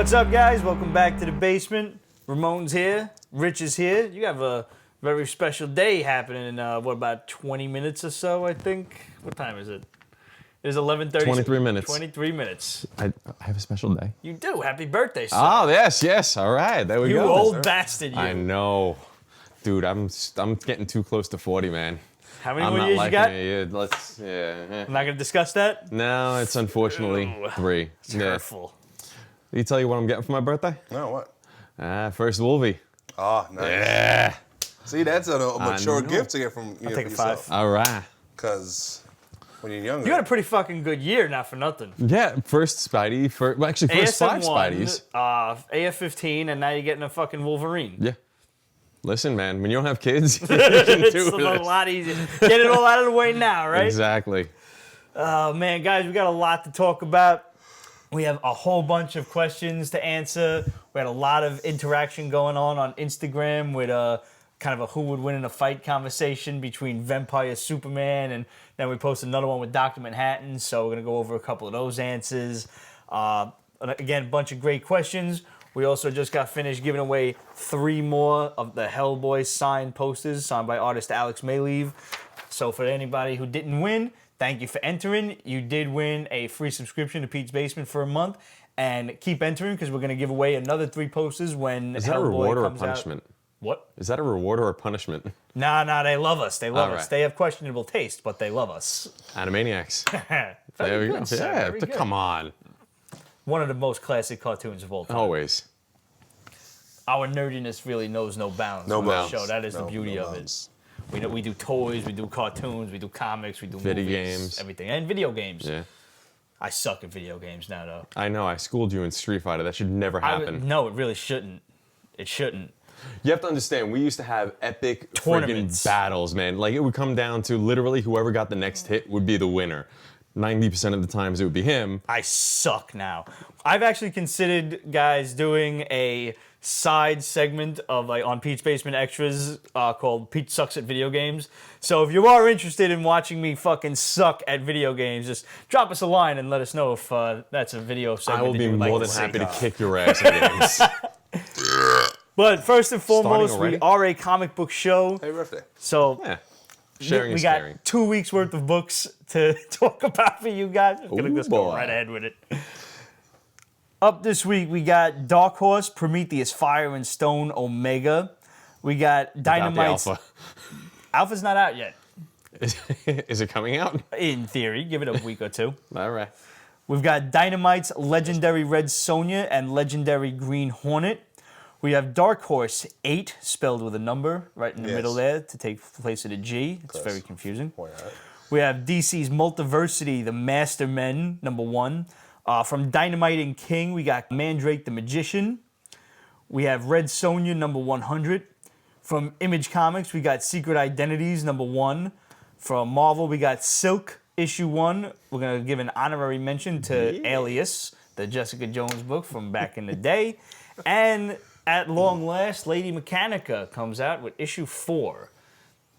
What's up, guys? Welcome back to the basement. Ramon's here. Rich is here. You have a very special day happening in, about 20 minutes or so, I think? What time is it? It is 11:30. 23 minutes. 23 minutes. I have a special day. You do. Happy birthday, sir. Oh, yes. All right, there we you go. You old bastard, you. I know. Dude, I'm getting too close to 40, man. How many more years you got? I'm not going to discuss that? No, it's unfortunately 3. It's hurtful. Did he tell you what I'm getting for my birthday? No, what? First Wolvie. Oh, nice. Yeah. See, that's a mature gift to get from I'll take a yourself. 5. All right. Because when you're younger. You had a pretty fucking good year, not for nothing. Yeah, first Spidey. First 5 Spideys. AF-15, and now you're getting a fucking Wolverine. Yeah. Listen, man, when you don't have kids, you can It's do a lot easier. Get it all out of the way now, right? Exactly. Oh, man, guys, we got a lot to talk about. We have a whole bunch of questions to answer. We had a lot of interaction going on Instagram with kind of a who would win in a fight conversation between Vampire Superman, and then we posted another one with Dr.Manhattan, so we're going to go over a couple of those answers. Again, a bunch of great questions. We also just got finished giving away 3 more of the Hellboy signed posters, signed by artist Alex Mayleave. So for anybody who didn't win, thank you for entering. You did win a free subscription to Pete's Basement for a month. And keep entering because we're going to give away another 3 posters when Hellboy comes out. Is that a reward or a punishment? What? Is that a reward or a punishment? Nah, they love us. They love All us. right. They have questionable taste, but they love us. Animaniacs. Very There we good, go. sir. Yeah, Very good. come on. One of the most classic cartoons of all time. Always. Our nerdiness really knows no bounds. No on this bounds. show. That is the beauty of bounds. it. We do toys, we do cartoons, we do comics, we do Video movies, games. everything, and video games. Yeah. I suck at video games now, though. I know, I schooled you in Street Fighter. That should never happen. No, it really shouldn't. It shouldn't. You have to understand, we used to have epic Tournaments. friggin' battles, man. Like, it would come down to literally whoever got the next hit would be the winner. 90% of the times it would be him. I suck now. I've actually considered, guys, doing a side segment of on Pete's Basement Extras called Pete Sucks at Video Games. So if you are interested in watching me fucking suck at video games, just drop us a line and let us know if that's a video segment. I will that be you would more like than to see. happy to kick your ass in games. But first and foremost, already? we are a comic book show. Happy birthday. So Yeah. Sharing we is got caring. 2 weeks worth of books to talk about for you guys. I'm going to Ooh, just go boy. right ahead with it. Up this week, we got Dark Horse, Prometheus, Fire and Stone, Omega. We got Dynamite. Alpha. Alpha's not out yet, Is it coming out? in theory. Give it a week or 2. All right. We've got Dynamite's Legendary Red Sonja and Legendary Green Hornet. We have Dark Horse 8, spelled with a number right in the Yes. middle there to take place of the G. It's Close. very confusing. Point out. We have DC's Multiversity, the Mastermen, number 1. From Dynamite and King, we got Mandrake, the Magician. We have Red Sonja, number 100. From Image Comics, we got Secret Identities, number 1. From Marvel, we got Silk, issue 1. We're going to give an honorary mention to Alias, the Jessica Jones book from back in the day. And at long last, Lady Mechanika comes out with issue 4.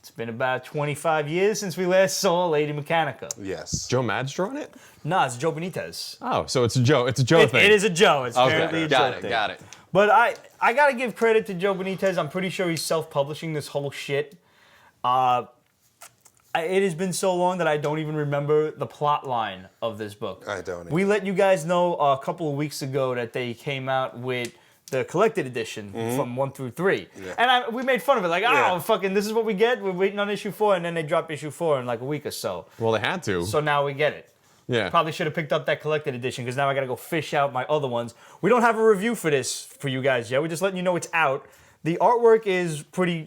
It's been about 25 years since we last saw Lady Mechanika. Yes. Joe Mad's drawing it? No, it's Joe Benitez. Oh, so it's a Joe. It's a Joe thing. It is a Joe. It's apparently Okay, a Joe thing. got it. But I got to give credit to Joe Benitez. I'm pretty sure he's self-publishing this whole shit. It has been so long that I don't even remember the plot line of this book. I don't We let you guys know a couple of weeks ago that they came out with the collected edition from 1 through 3. Yeah. And we made fun of it, like, Yeah. fucking, this is what we get. We're waiting on issue 4, and then they drop issue 4 in like a week or so. Well, they had to. So now we get it. Yeah. Probably should have picked up that collected edition because now I got to go fish out my other ones. We don't have a review for this for you guys yet. We're just letting you know it's out. The artwork is pretty.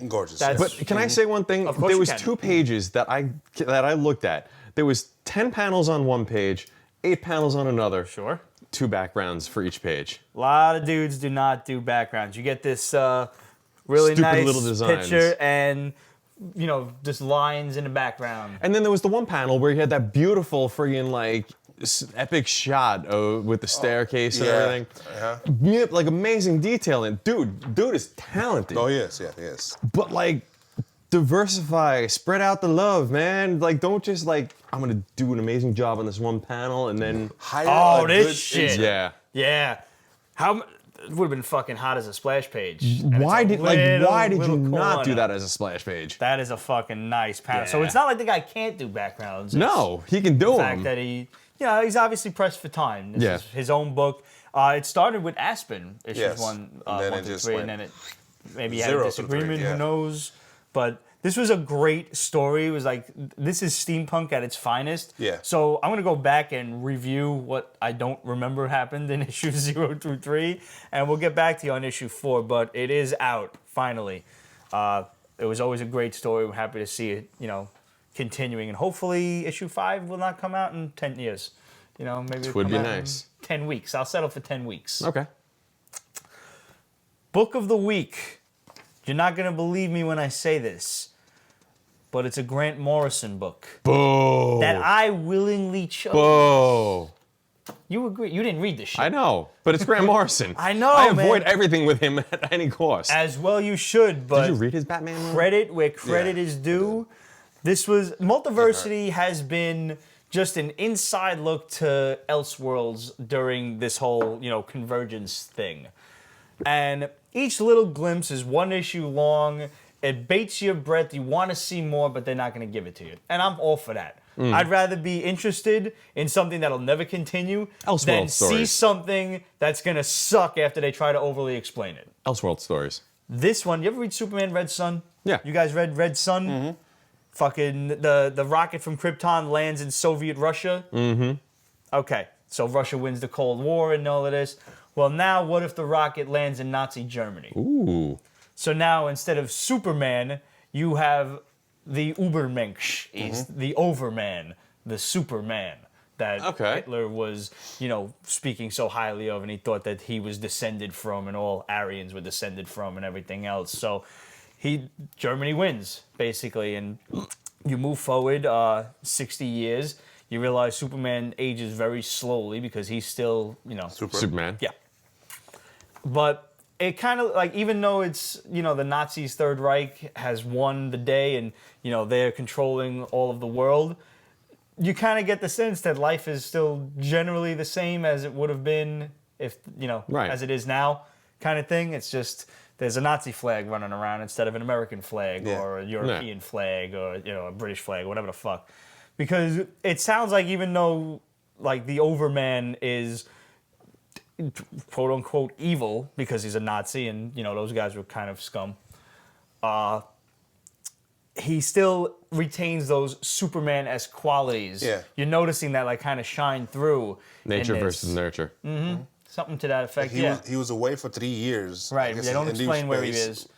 Gorgeous, That's, yes. But can I say one thing? Of course There you was can. 2 pages that I looked at. There was 10 panels on one page, 8 panels on another. Sure. 2 backgrounds for each page. A lot of dudes do not do backgrounds. You get this really Stupid nice little designs. picture and just lines in the background. And then there was the one panel where you had that beautiful friggin' like epic shot with the staircase and everything. Uh-huh. Like amazing detailing. Dude is talented. Oh, yes, yeah, yes. But like diversify, spread out the love, man. Like don't just like I'm gonna do an amazing job on this one panel and then Hire Oh, a this good shit. intern. yeah. Yeah. It would have been fucking hot as a splash page. And Why it's a did you little not do corner. that as a splash page? That is a fucking nice panel. So Yeah. it's not like the guy can't do backgrounds. It's No, he can do the fact them. that he's obviously pressed for time. This Yeah. is his own book. It started with Aspen, issues Yes. 1, And then 1 it through just 3, went and then it maybe had a 0 through 3, disagreement, yeah. who knows. But this was a great story. It was like, this is steampunk at its finest. Yeah. So I'm going to go back and review what I don't remember happened in issues 0 through 3, and we'll get back to you on issue 4, but it is out, finally. It was always a great story. We're happy to see it, continuing, and hopefully issue 5 will not come out in 10 years. Maybe it'll Would come be out in nice. 10 weeks. I'll settle for 10 weeks. Okay. Book of the week. You're not going to believe me when I say this, but it's a Grant Morrison book Boo. that I willingly chose. Boo. You agree? You didn't read this shit. I know, but it's Grant Morrison. I know, I avoid man. everything with him at any cost. As well you should, but Did you read his Batman one? credit where credit Yeah, is due. This was Multiversity has been just an inside look to Elseworlds during this whole, convergence thing. And each little glimpse is 1 issue long. It baits your breath. You want to see more, but they're not going to give it to you. And I'm all for that. I'd rather be interested in something that'll never continue Elseworld than see stories. something that's going to suck after they try to overly explain it. Elseworld stories. This one, you ever read Superman Red Sun? Yeah. You guys read Red Sun? Mm-hmm. Fucking the rocket from Krypton lands in Soviet Russia. Mm-hmm. Okay, so Russia wins the Cold War and all of this. Well, now what if the rocket lands in Nazi Germany? Ooh. So now instead of Superman, you have the Ubermensch, the Overman, the Superman that Okay. Hitler was, speaking so highly of, and he thought that he was descended from, and all Aryans were descended from, and everything else. So Germany wins, basically, and you move forward 60 years. You realize Superman ages very slowly because he's still, Superman. yeah. But it kind of, like, even though it's, the Nazis' Third Reich has won the day and, they're controlling all of the world, you kind of get the sense that life is still generally the same as it would have been if, Right. as it is now, kind of thing. It's just there's a Nazi flag running around instead of an American flag Yeah. or a European flag or, a British flag, whatever the fuck. Because it sounds like even though, like, the Overman is quote unquote evil because he's a Nazi and those guys were kind of scum, he still retains those Superman-esque qualities. Yeah. You're noticing that, like, kind of shine through in Nature this. versus nurture. Something to that effect. He was away for 3 years. I Right, guess, they don't in deep explain where he space. is.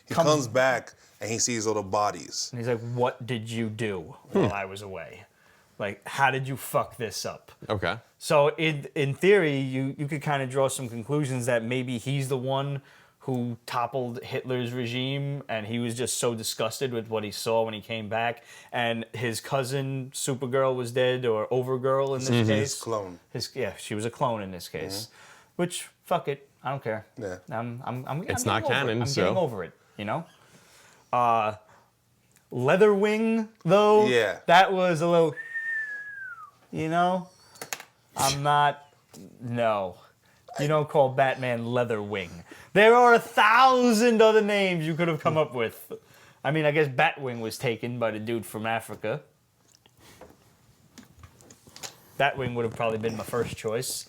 He comes back and he sees all the bodies. And he's like, what did you do while I was away? Like, how did you fuck this up? Okay. So in theory, you could kind of draw some conclusions that maybe he's the one who toppled Hitler's regime, and he was just so disgusted with what he saw when he came back, and his cousin Supergirl was dead, or Overgirl in this case. His clone. She was a clone in this case. Which, fuck it, I don't care. Yeah. I'm It's getting not over canon, it. I'm so- getting over it, Leatherwing, though, Yeah. that was a little, I'm not, no. You don't call Batman Leatherwing. There are 1,000 other names you could have come up with. I mean, I guess Batwing was taken by the dude from Africa. Batwing would have probably been my first choice.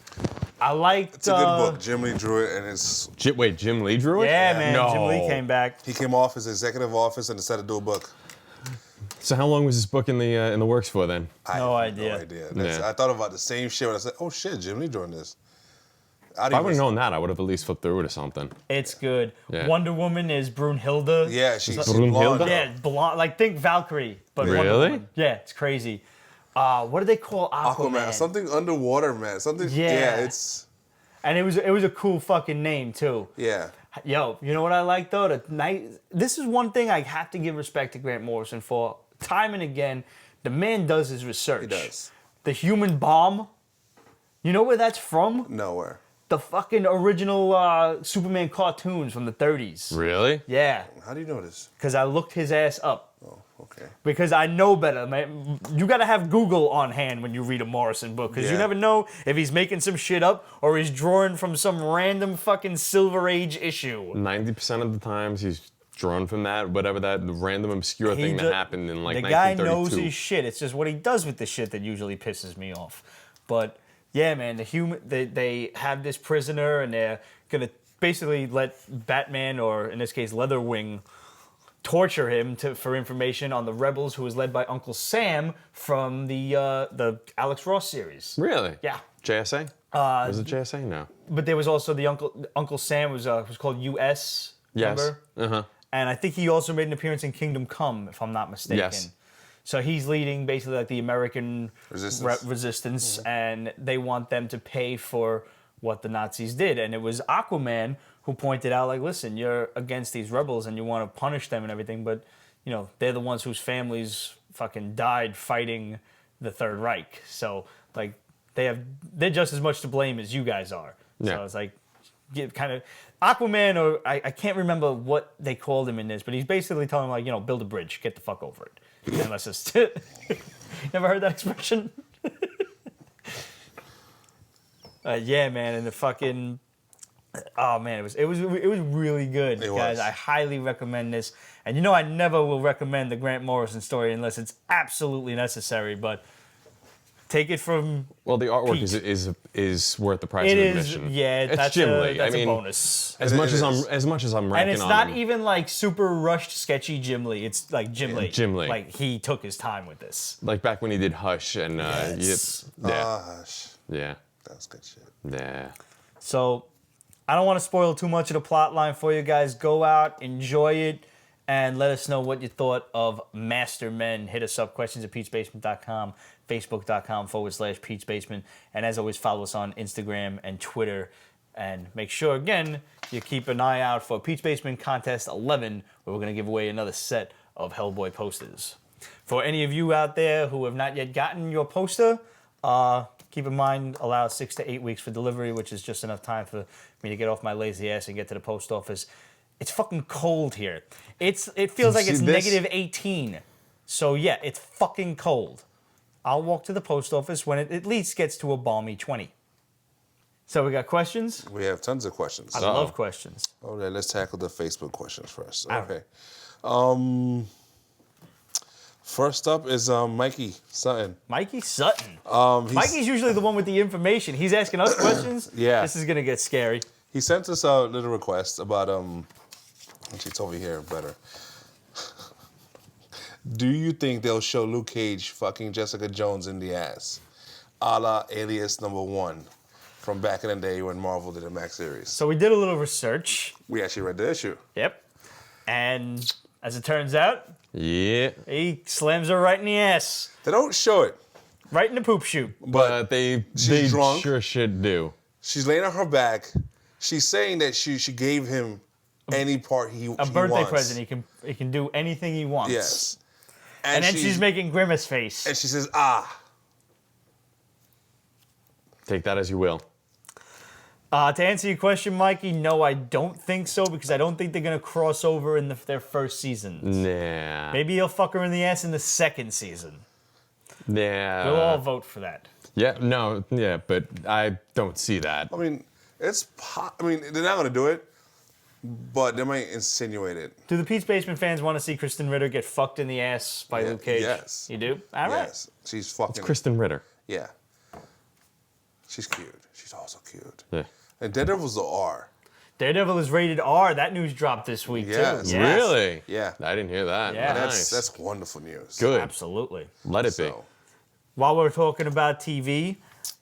I liked... It's a good book. Jim Lee drew it, and it's Wait, Jim Lee drew it? Yeah, man. No. Jim Lee came back. he came off his executive office and decided to do a book. So how long was this book in the works for then? I No have idea. No idea. Yeah. I thought about the same shit when I said, "Oh shit, Jim Lee drawing this." If I would have known that, I would have at least flipped through it or something. It's good. Yeah. Wonder Woman is Brunhilde. Yeah, she's Brunhilde? blonde. Yeah, blonde. Like, think Valkyrie, but Wonder Really? Woman. Yeah, it's crazy. What do they call Aquaman, something underwater, man. Something. Yeah. Yeah, it's And it was a cool fucking name too. yeah. Yo, you know what I like though? This is one thing I have to give respect to Grant Morrison for. Time and again, the man does his research. He does. The human bomb. You know where that's from? Nowhere. The fucking original Superman cartoons from the 30s. Really? Yeah, How do you know this? because I looked his ass up. Oh, okay. Okay. Because I know better, man. You gotta have Google on hand when you read a Morrison book, because you Yeah. never know if he's making some shit up or he's drawing from some random fucking Silver Age issue. 90% of the times he's drawn from that, whatever that random obscure He thing ju- that happened in like the guy 1932. knows his shit. It's just what he does with the shit that usually pisses me off. But yeah, man, they have this prisoner and they're gonna basically let Batman, or in this case Leatherwing, torture him for information on the rebels, who was led by Uncle Sam from the Alex Ross series. Really? Yeah. JSA? Was it JSA? No. But there was also the Uncle Sam was called US. Yes. Remember? And I think he also made an appearance in Kingdom Come, if I'm not mistaken. Yes. So he's leading basically like the American resistance, and they want them to pay for what the Nazis did. And it was Aquaman who pointed out, like, listen, you're against these rebels and you want to punish them and everything, but you know they're the ones whose families fucking died fighting the Third Reich. So like they're just as much to blame as you guys are. Yeah. So it's like kind of Aquaman, or I can't remember what they called him in this, but he's basically telling him, like, you know, build a bridge, get the fuck over it. And let's just never heard that expression. Yeah, man, and the fucking oh man, it was really good, guys. I highly recommend this, and you know I never will recommend the Grant Morrison story unless it's absolutely necessary. But take it from Well, the artwork Pete. is worth the price It of is, admission. yeah. It's That's Jim a Lee. that's I mean, a bonus. As much as I'm ranking And it's on not him, even like super rushed, sketchy Jim Lee. It's like Jim Lee. Jim Lee. Like he took his time with this. like back when he did Hush and Yes. yeah, Gosh, yeah, that was good shit. yeah. So I don't want to spoil too much of the plot line for you guys. Go out, enjoy it, and let us know what you thought of Mastermen. Hit us up, questions@petesbasement.com, facebook.com/petesbasement. And as always, follow us on Instagram and Twitter. And make sure, again, you keep an eye out for Pete's Basement Contest 11, where we're going to give away another set of Hellboy posters. For any of you out there who have not yet gotten your poster, keep in mind, allow 6 to 8 weeks for delivery, which is just enough time for me to get off my lazy ass and get to the post office. It's fucking cold here. It feels like it's negative 18. So yeah, it's fucking cold. I'll walk to the post office when it at least gets to a balmy 20. So we got questions? We have tons of questions. I love questions. Okay, let's tackle the Facebook questions first. All Okay. First up is Mikey Sutton. Mikey Sutton. He's- Mikey's usually the one with the information. He's asking us questions. Yeah. This is gonna get scary. He sent us a little request about actually it's over here better. Do you think they'll show Luke Cage fucking Jessica Jones in the ass, a la Alias #1 from back in the day when Marvel did a Max series? So we did a little research. We actually read the issue. Yep. And as it turns out, Yeah, he slams her right in the ass. They don't show it, Right in the poop chute. but they drunk. sure should do. She's laying on her back. She's saying that she gave him any part he A birthday wants. present. He can do anything he wants. Yes. And then she's making grimace face. And she says, ah. Take that as you will. To answer your question, Mikey, no, I don't think so, because I don't think they're gonna cross over in their first season. Nah. Maybe he'll fuck her in the ass in the second season. Nah. We'll all vote for that. Yeah, no, yeah, but I don't see that. I mean, they're not going to do it, but they might insinuate it. Do the Pete's Basement fans want to see Kristen Ritter get fucked in the ass by Luke Cage? Yes. You do? All right. Yes. She's fucking. Kristen Ritter. Yeah. She's cute. She's also cute. Yeah. And Daredevil's the R. Daredevil is rated R. That news dropped this week, Yes. too. Really? Yeah. I didn't hear that. Yeah. Nice. That's wonderful news. good. Absolutely. Let it be. So, While we're talking about TV,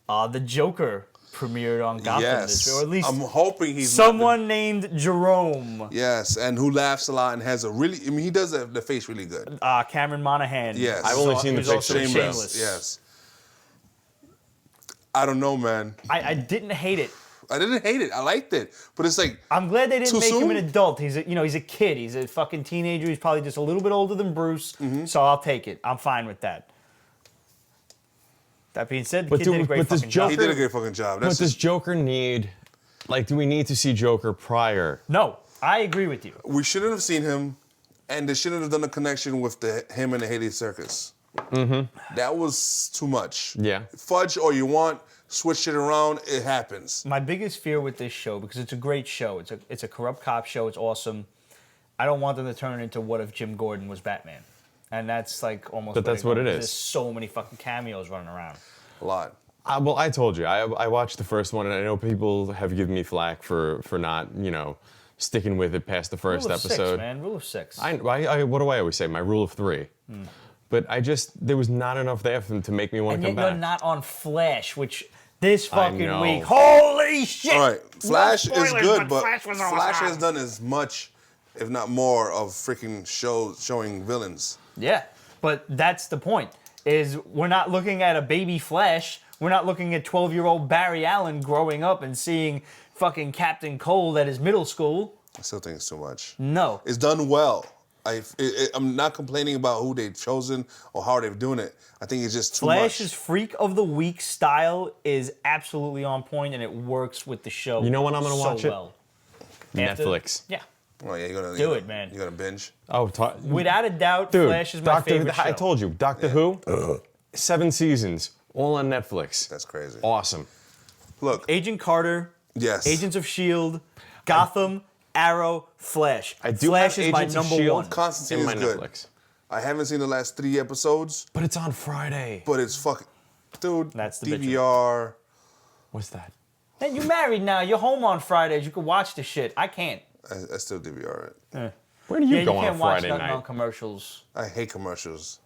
the Joker premiered on Gotham yes. this week, or at least I'm hoping he's someone named Jerome. Yes, and who laughs a lot and has a really. I mean, he does the face really good. Cameron Monaghan. Yes. I've only seen the Who's also pictures. Shameless. Yes. I don't know, man. I didn't hate it. I didn't hate it. I liked it, but it's like I'm glad they didn't Too make him soon? an adult. He's a kid. He's a fucking teenager. He's probably just a little bit older than Bruce. Mm-hmm. So I'll take it. I'm fine with that. That being said, the But kid do- did a great but does fucking job. he did a great fucking job. But That's does just, Joker need, like, do we need to see Joker prior? No, I agree with you. we shouldn't have seen him And they shouldn't have done a connection with him and the Haley Circus. Mm-hmm. That was too much. Yeah. Fudge all you want, switch it around, it happens. My biggest fear with this show, because it's a great show, it's a corrupt cop show, it's awesome. I don't want them to turn it into what if Jim Gordon was Batman. And that's like almost. But that's what it is. There's so many fucking cameos running around. A lot. Well, I told you. I watched the first one, and I know people have given me flack for not, sticking with it past the first Rule of episode. 6, man. Rule of 6. What do I always say? My rule of 3. But there was not enough there for them to make me want And to come yet back. you're not on Flash, which this fucking know. week, holy shit! All right, Flash No is spoilers, good, but Flash was Flash awesome. has done as much, if not more, of freaking showing villains. Yeah, but that's the point, is we're not looking at a baby Flash. We're not looking at 12-year-old Barry Allen growing up and seeing fucking Captain Cold at his middle school. I still think it's too much. No. It's done well. I'm not complaining about who they've chosen or how they're doing it. I think it's just too Flash's much. Freak of the Week style is absolutely on point, and it works with the show. You know when I'm gonna watch it? well. After- Netflix. Yeah. Oh yeah, you're Do it, man. You're gonna binge. Oh, Without a doubt, dude, Flash is my favorite show. I told you, Doctor Who, 7 seasons, all on Netflix. That's crazy. Awesome. Look, Agent Carter, yes. Agents of S.H.I.E.L.D., Gotham, Arrow, Flash. I do Flash have is my Agents of number S.H.I.E.L.D. one. Constantine in is my good. Netflix. I haven't seen the last 3 episodes, But it's on Friday. but it's fucking, dude. That's the bitch. DVR. What's that? Man, you're married now. You're home on Fridays. You can watch the shit. I can't. I still DVR it. Where do you Yeah, go you on can't a watch Friday nothing night? on commercials. I hate commercials.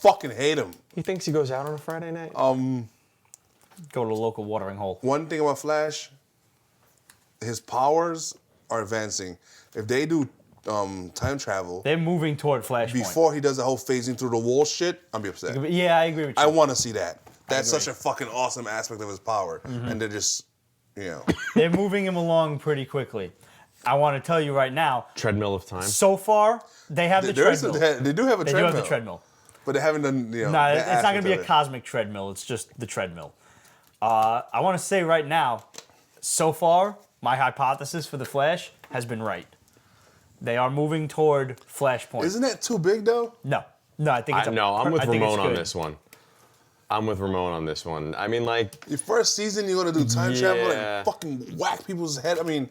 Fucking hate them. He thinks he goes out on a Friday night? Go to the local watering hole. One thing about Flash, his powers are advancing. If they do time travel They're moving toward Flashpoint. before he does the whole phasing through the wall shit, I'll be upset. Yeah, I agree with you. I want to see that. That's agree. such a fucking awesome aspect of his power, Mm-hmm. and they're just, They're moving him along pretty quickly. I want to tell you right now, Treadmill of time. so far, they have the treadmill. They do have a They do treadmill. have the treadmill. But they haven't done, No, that it's not going aspect to be of a it. cosmic treadmill. It's just the treadmill. I want to say right now, so far, my hypothesis for the Flash has been right. They are moving toward Flashpoint. Isn't that too big, though? No, I think it's I'm with I think it's Ramon on good. this one. I'm with Ramon on this one. I mean, like, Your first season, you're going to do time travel Yeah. and fucking whack people's head. I mean,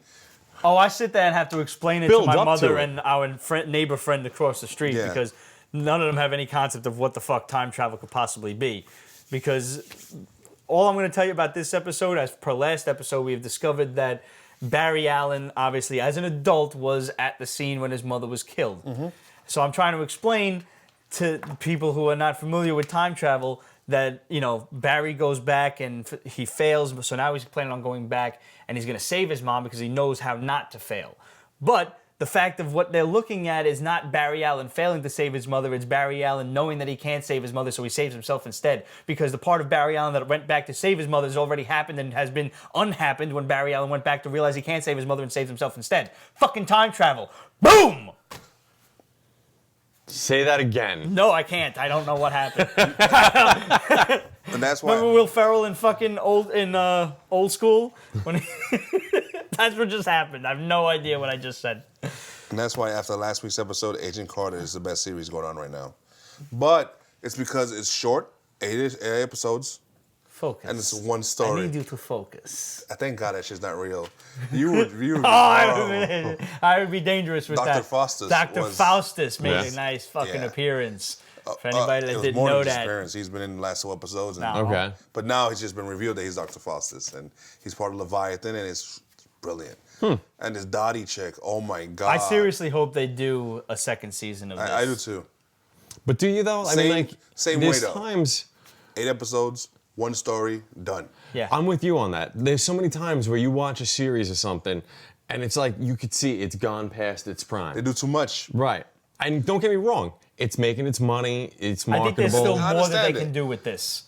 Oh, I sit there and have to explain it Build to my up mother to it. and our neighbor friend across the street Yeah. because none of them have any concept of what the fuck time travel could possibly be. Because all I'm going to tell you about this episode, as per last episode, we have discovered that Barry Allen, obviously as an adult, was at the scene when his mother was killed. Mm-hmm. So I'm trying to explain to people who are not familiar with time travel that, Barry goes back and he fails, so now he's planning on going back and he's going to save his mom because he knows how not to fail. But the fact of what they're looking at is not Barry Allen failing to save his mother, it's Barry Allen knowing that he can't save his mother, so he saves himself instead. Because the part of Barry Allen that went back to save his mother has already happened and has been unhappened when Barry Allen went back to realize he can't save his mother and saves himself instead. Fucking time travel. Boom! say that again. No, I can't. I don't know what happened. and that's why. Remember Will Ferrell in fucking old school? When that's what just happened. I have no idea what I just said. And that's why after last week's episode, Agent Carter is the best series going on right now. But it's because it's short, 8 episodes, Focus. and it's one I story. need you to focus. I thank God that shit's not real. You would I would be dangerous with Dr. that. Faustus Dr. was- Faustus made Yes. a nice fucking Yeah. appearance. For anybody it that was didn't more know than just that. appearance. He's been in the last 2 episodes. And, No. Okay. But now it's just been revealed that he's Dr. Faustus, and he's part of Leviathan, and it's brilliant. And this Dottie chick, oh my God. I seriously hope they do a second season of this. I do too. But do you, though? I mean, like, same there's way, though. times... 8 episodes, 1 story, done. Yeah. I'm with you on that. There's so many times where you watch a series or something, and it's like you could see it's gone past its prime. They do too much. Right. And don't get me wrong, it's making its money, it's I think there's still marketable. I more that they understand can it. do with this.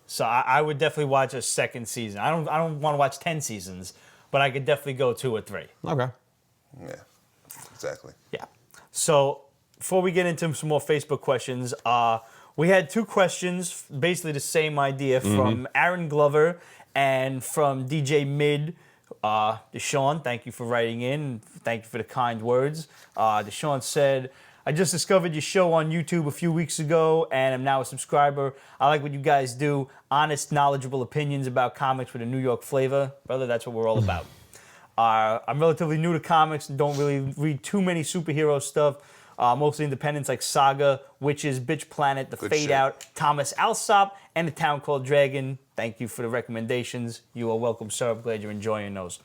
So I would definitely watch a second season. I don't want to watch 10 seasons, but I could definitely go 2 or 3. Okay. Yeah, exactly. Yeah. So before we get into some more Facebook questions, we had 2 questions, basically the same idea from Aaron Glover and from DJ Mid. Deshaun, thank you for writing in. Thank you for the kind words. Deshaun said, I just discovered your show on YouTube a few weeks ago and am now a subscriber. I like what you guys do. Honest, knowledgeable opinions about comics with a New York flavor. Brother, that's what we're all about. I'm relatively new to comics and don't really read too many superhero stuff. Mostly independents like Saga, Witches, Bitch Planet, The Fade shit. Out, Thomas Alsop, and A Town Called Dragon. Thank you for the recommendations. You are welcome, sir. I'm glad you're enjoying those.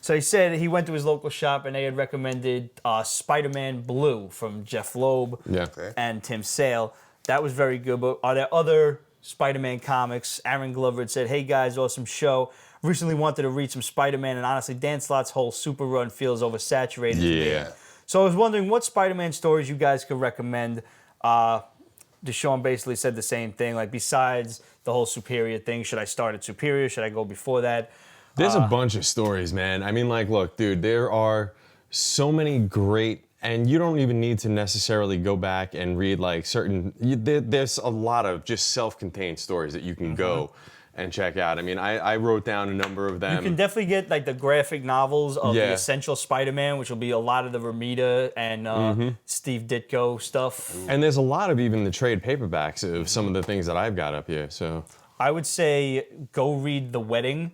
So he said he went to his local shop and they had recommended Spider-Man Blue from Jeff Loeb Okay. and Tim Sale. That was very good, but are there other Spider-Man comics? Aaron Glover had said, hey guys, awesome show. Recently wanted to read some Spider-Man, and honestly, Dan Slott's whole super run feels oversaturated to me. Yeah. So I was wondering what Spider-Man stories you guys could recommend. Deshaun basically said the same thing, like besides the whole Superior thing, should I start at Superior? Should I go before that? There's a bunch of stories, man. I mean, like, look, dude, there are so many great, and you don't even need to necessarily go back and read like there's a lot of just self-contained stories that you can go and check out. I mean, I wrote down a number of them. You can definitely get like the graphic novels of Yeah. the Essential Spider-Man, which will be a lot of the Romita and Steve Ditko stuff. And there's a lot of even the trade paperbacks of some of the things that I've got up here. So I would say go read The Wedding,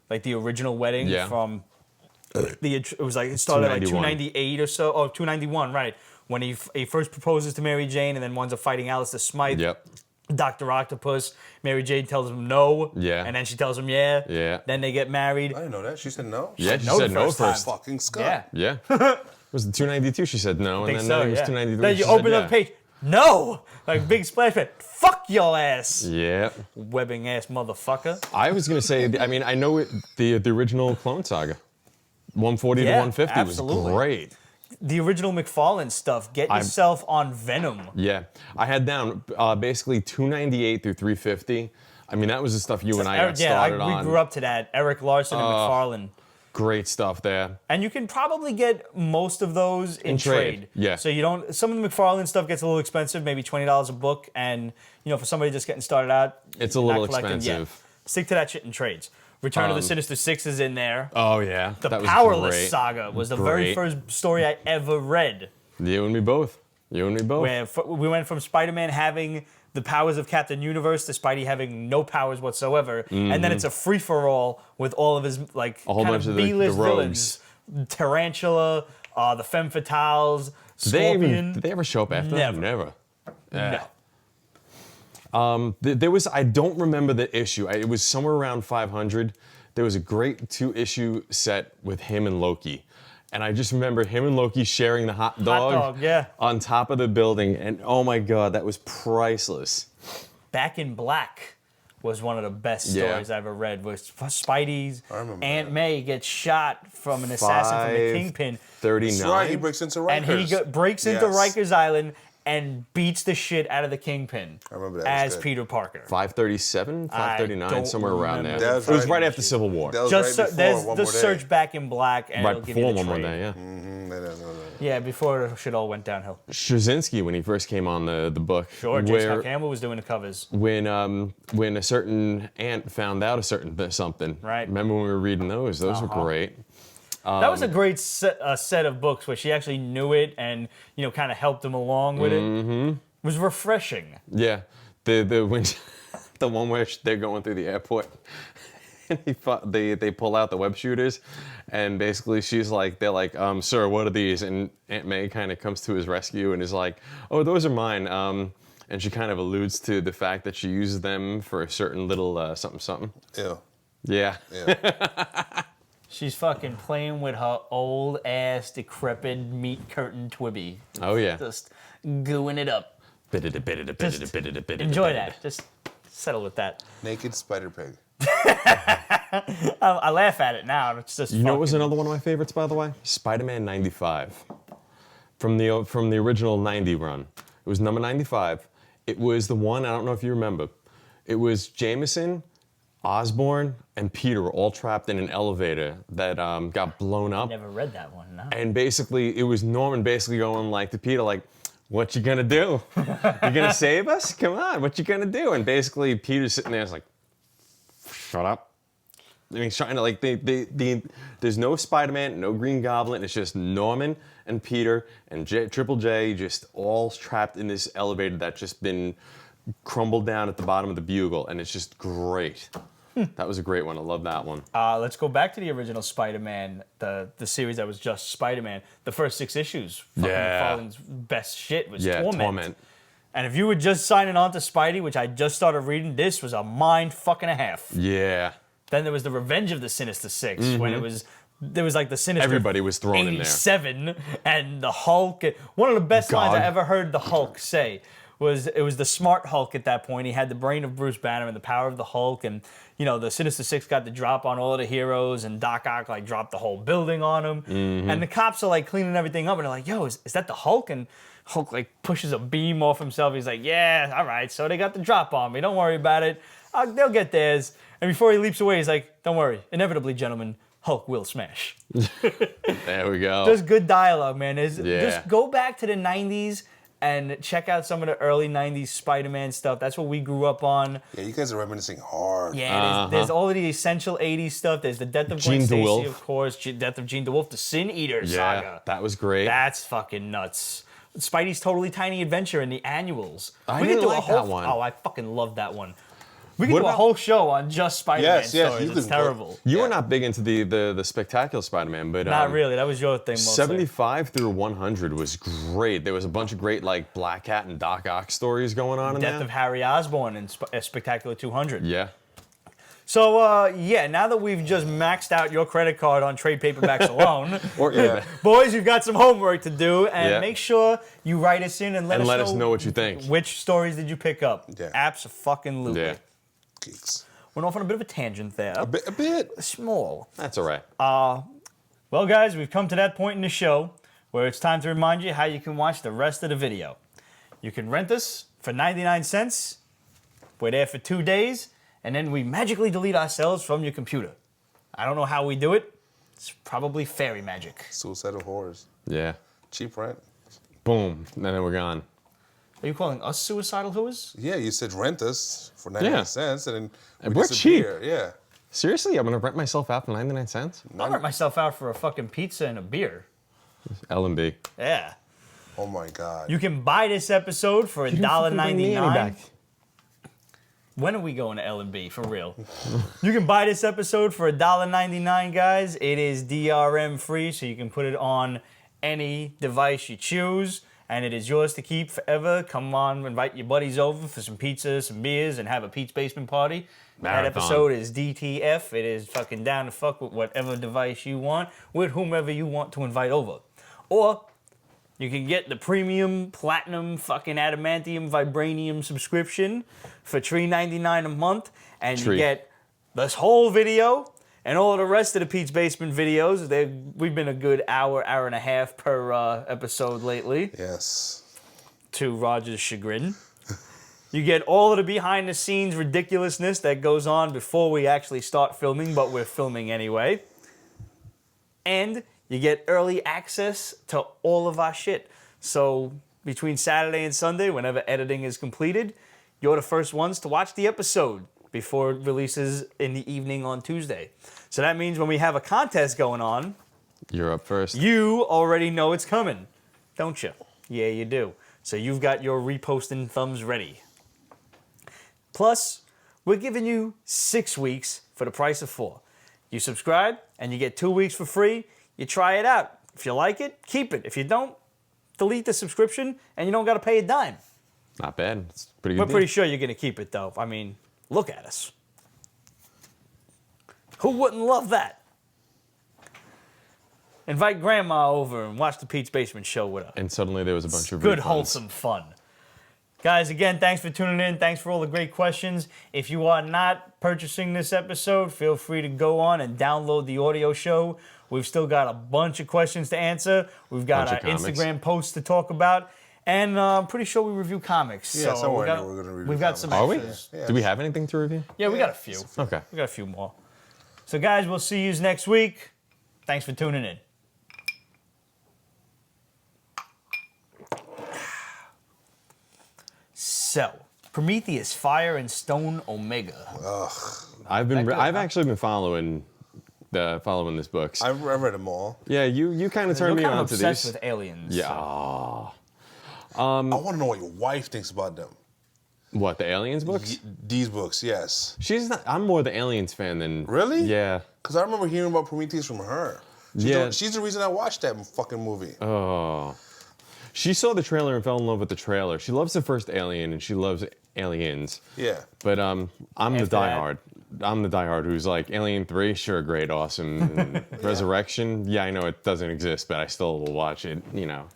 like the original Wedding Yeah. from it was like it started at like 291. 298 or so. Oh, 291, right. When he first proposes to Mary Jane and then winds up fighting Alistair Smythe. Yep. Dr. Octopus. Mary Jane tells him no. Yeah. And then she tells him yeah. Yeah. Then they get married. I didn't know that. She said no. Yeah, she no said the no first time. first. Fucking Scott. Yeah. Yeah. Was it 292? She said no, I think and then so, it was yeah. 293. Then you she open said up the page. No! Like big splash pad. Fuck your ass. Yeah. Webbing ass motherfucker. I was gonna say, I mean, I know the original Clone Saga, 140 to Yeah, 150 absolutely. was great. The original McFarlane stuff. Get yourself on Venom. Yeah, I had down basically 298 through 350. I mean, that was the stuff you and I got started we on. grew up to that. Eric Larson and McFarlane. Great stuff there. And you can probably get most of those in trade. Yeah. So you don't. Some of the McFarlane stuff gets a little expensive, maybe $20 a book, and for somebody just getting started out, It's a not little collecting, expensive. Stick to that shit in trades. Return of the Sinister Six is in there. Oh yeah, The that was Powerless great. Saga was the very Great. first story I ever read. You and me both. You and me both. Where we went from Spider-Man having the powers of Captain Universe to Spidey having no powers whatsoever, and then it's a free-for-all with all of his like A whole kind bunch of of the B-list rogues. villains, Tarantula, the Femme Fatales, Did they Scorpion. did they ever show up after that? Never. Never. No. There was, I don't remember the issue. It was somewhere around 500. There was a great 2-issue set with him and Loki. And I just remember him and Loki sharing the hot dog, yeah. on top of the building. And oh my God, that was priceless. Back in Black was one of the best Yeah. stories I ever read. Was Spidey's I remember Aunt that. May gets shot from an assassin from the Kingpin. 39. That's right. He breaks into Rikers. And he breaks into Yes. Rikers Island and beats the shit out of the Kingpin I remember that. That was as good. Peter Parker. 537, 539, don't somewhere around there. remember. That It was right after Civil War. That was Just right before there's One the More Day. search Back in Black, and Right it'll give before you the One More trade. Day, yeah. Yeah, before shit all went downhill. Straczynski, when he first came on the book, Sure, J. where Scott Campbell was doing the covers. when a certain aunt found out a certain something. Right. Remember when we were reading those? Those were great. That was a great set of books where she actually knew it and kind of helped him along with it. It was refreshing. Yeah, the when the one where they're going through the airport and they pull out the web shooters, and basically they're like, sir, what are these? And Aunt May kind of comes to his rescue and is like, oh, those are mine. And she kind of alludes to the fact that she uses them for a certain little something. Ew. Yeah. Yeah. She's fucking playing with her old ass decrepit meat curtain Twibby. Oh yeah. Just gooing it up. Enjoy that. Just settle with that. Naked Spider Pig. I laugh at it now. It's just You know what was fucking- another one of my favorites, by the way? Spider-Man 95. From the original 90 run. It was number 95. It was the one, I don't know if you remember. It was Jameson, Osborn, and Peter were all trapped in an elevator that got blown up. Never read that one. No. And basically, it was Norman basically going like to Peter, like, what you gonna do? You gonna save us? Come on, what you gonna do? And basically, Peter's sitting there, it's like, shut up. I mean, he's trying to like there's no Spider-Man, no Green Goblin. It's just Norman and Peter and Triple J just all trapped in this elevator that's just been crumbled down at the bottom of the Bugle, and it's just great. That was a great one. I love that one. Let's go back to the original Spider-Man, the series that was just Spider-Man. The first 6 issues. Fallen's best shit was Torment. And if you were just signing on to Spidey, which I just started reading, this was a mind fucking a half. Yeah. Then there was the Revenge of the Sinister Six, when there was like the Sinister Everybody was thrown in there. 87 and the Hulk. One of the best lines I ever heard the Hulk say was the smart Hulk at that point. He had the brain of Bruce Banner and the power of the Hulk, and the Sinister Six got the drop on all of the heroes, and Doc Ock like dropped the whole building on him. And the cops are like cleaning everything up, and they're like, "Yo, is that the Hulk?" And Hulk like pushes a beam off himself. He's like, "Yeah, all right. So they got the drop on me. Don't worry about it. They'll get theirs." And before he leaps away, he's like, "Don't worry. Inevitably, gentlemen, Hulk will smash." There we go. Just good dialogue, man. Just go back to the 90s and check out some of the early 90s Spider-Man stuff. That's what we grew up on. Yeah, you guys are reminiscing hard. Yeah, there's all of the essential 80s stuff. There's the death of Gwen Stacy, of course. Death of Jean DeWolf, the Sin Eater saga. That was great. That's fucking nuts. Spidey's Totally Tiny Adventure and the annuals. I didn't like that one. Oh, I fucking love that one. We could do a whole show on just Spider-Man stories. It's terrible. You were not big into the Spectacular Spider-Man, but not really. That was your thing mostly. 75 through 100 was great. There was a bunch of great like Black Cat and Doc Ock stories going on in there. Death of Harry Osborn and Spectacular 200. Yeah. So, now that we've just maxed out your credit card on trade paperbacks alone, boys, you've got some homework to do, and make sure you write us in and let us know what you think. Which stories did you pick up? Yeah. Abso-fucking-lutely. Yeah. Geeks. Went off on a bit of a tangent there. A bit. Small. That's all right. Well, guys, we've come to that point in the show where it's time to remind you how you can watch the rest of the video. You can rent us for 99 cents. We're there for 2 days, and then we magically delete ourselves from your computer. I don't know how we do it. It's probably fairy magic. Suicidal horrors. Yeah. Cheap rent. Boom. And then we're gone. Are you calling us suicidal whores? Yeah, you said rent us for 99 cents, and then we're cheap. Yeah. Seriously, I'm gonna rent myself out for 99 cents? I'll rent myself out for a fucking pizza and a beer. L&B. Yeah. Oh my God. You can buy this episode for $1.99. When are we going to L&B, for real? You can buy this episode for $1.99, guys. It is DRM free, so you can put it on any device you choose. And it is yours to keep forever. Come on, invite your buddies over for some pizza, some beers, and have a Pete's Basement party. Marathon. That episode is DTF. It is fucking down to fuck with whatever device you want, with whomever you want to invite over. Or you can get the premium, platinum, fucking adamantium, vibranium subscription for $3.99 a month. And you get this whole video and all of the rest of the Pete's Basement videos. We've been a good hour and a half per episode lately. Yes. To Roger's chagrin. You get all of the behind-the-scenes ridiculousness that goes on before we actually start filming, but we're filming anyway. And you get early access to all of our shit. So between Saturday and Sunday, whenever editing is completed, you're the first ones to watch the episode before it releases in the evening on Tuesday. So that means when we have a contest going on, you're up first. You already know it's coming, don't you? Yeah, you do. So you've got your reposting thumbs ready. Plus, we're giving you 6 weeks for the price of 4. You subscribe, and you get 2 weeks for free. You try it out. If you like it, keep it. If you don't, delete the subscription, and you don't got to pay a dime. Not bad. It's pretty good. We're pretty sure you're going to keep it, though. I mean, look at us. Who wouldn't love that? Invite Grandma over and watch the Pete's Basement show with us. And suddenly there was a bunch of good, refunds. wholesome fun. Guys, again, thanks for tuning in. Thanks for all the great questions. If you are not purchasing this episode, feel free to go on and download the audio show. We've still got a bunch of questions to answer. We've got our Instagram posts to talk about. And I'm pretty sure we review comics. Yeah, so somewhere we're going to review We've got some Are we? extras. Do we have anything to review? Yeah, we got a few. Okay. We got a few more. So, guys, we'll see you next week. Thanks for tuning in. So, Prometheus, Fire and Stone Omega. Ugh. I've actually been following this books. I've read them all. Yeah, you kind of turned me on to these. You're obsessed with aliens. Yeah. So. I want to know what your wife thinks about them. What, the Aliens books? These books, yes. She's not. I'm more the Aliens fan than. Really? Yeah. Because I remember hearing about Prometheus from her. She's the reason I watched that fucking movie. Oh. She saw the trailer and fell in love with the trailer. She loves the first Alien and she loves Aliens. Yeah. But I'm the diehard. I'm the diehard who's like, Alien 3, sure, great, awesome. And Resurrection, yeah, I know it doesn't exist, but I still will watch it, you know.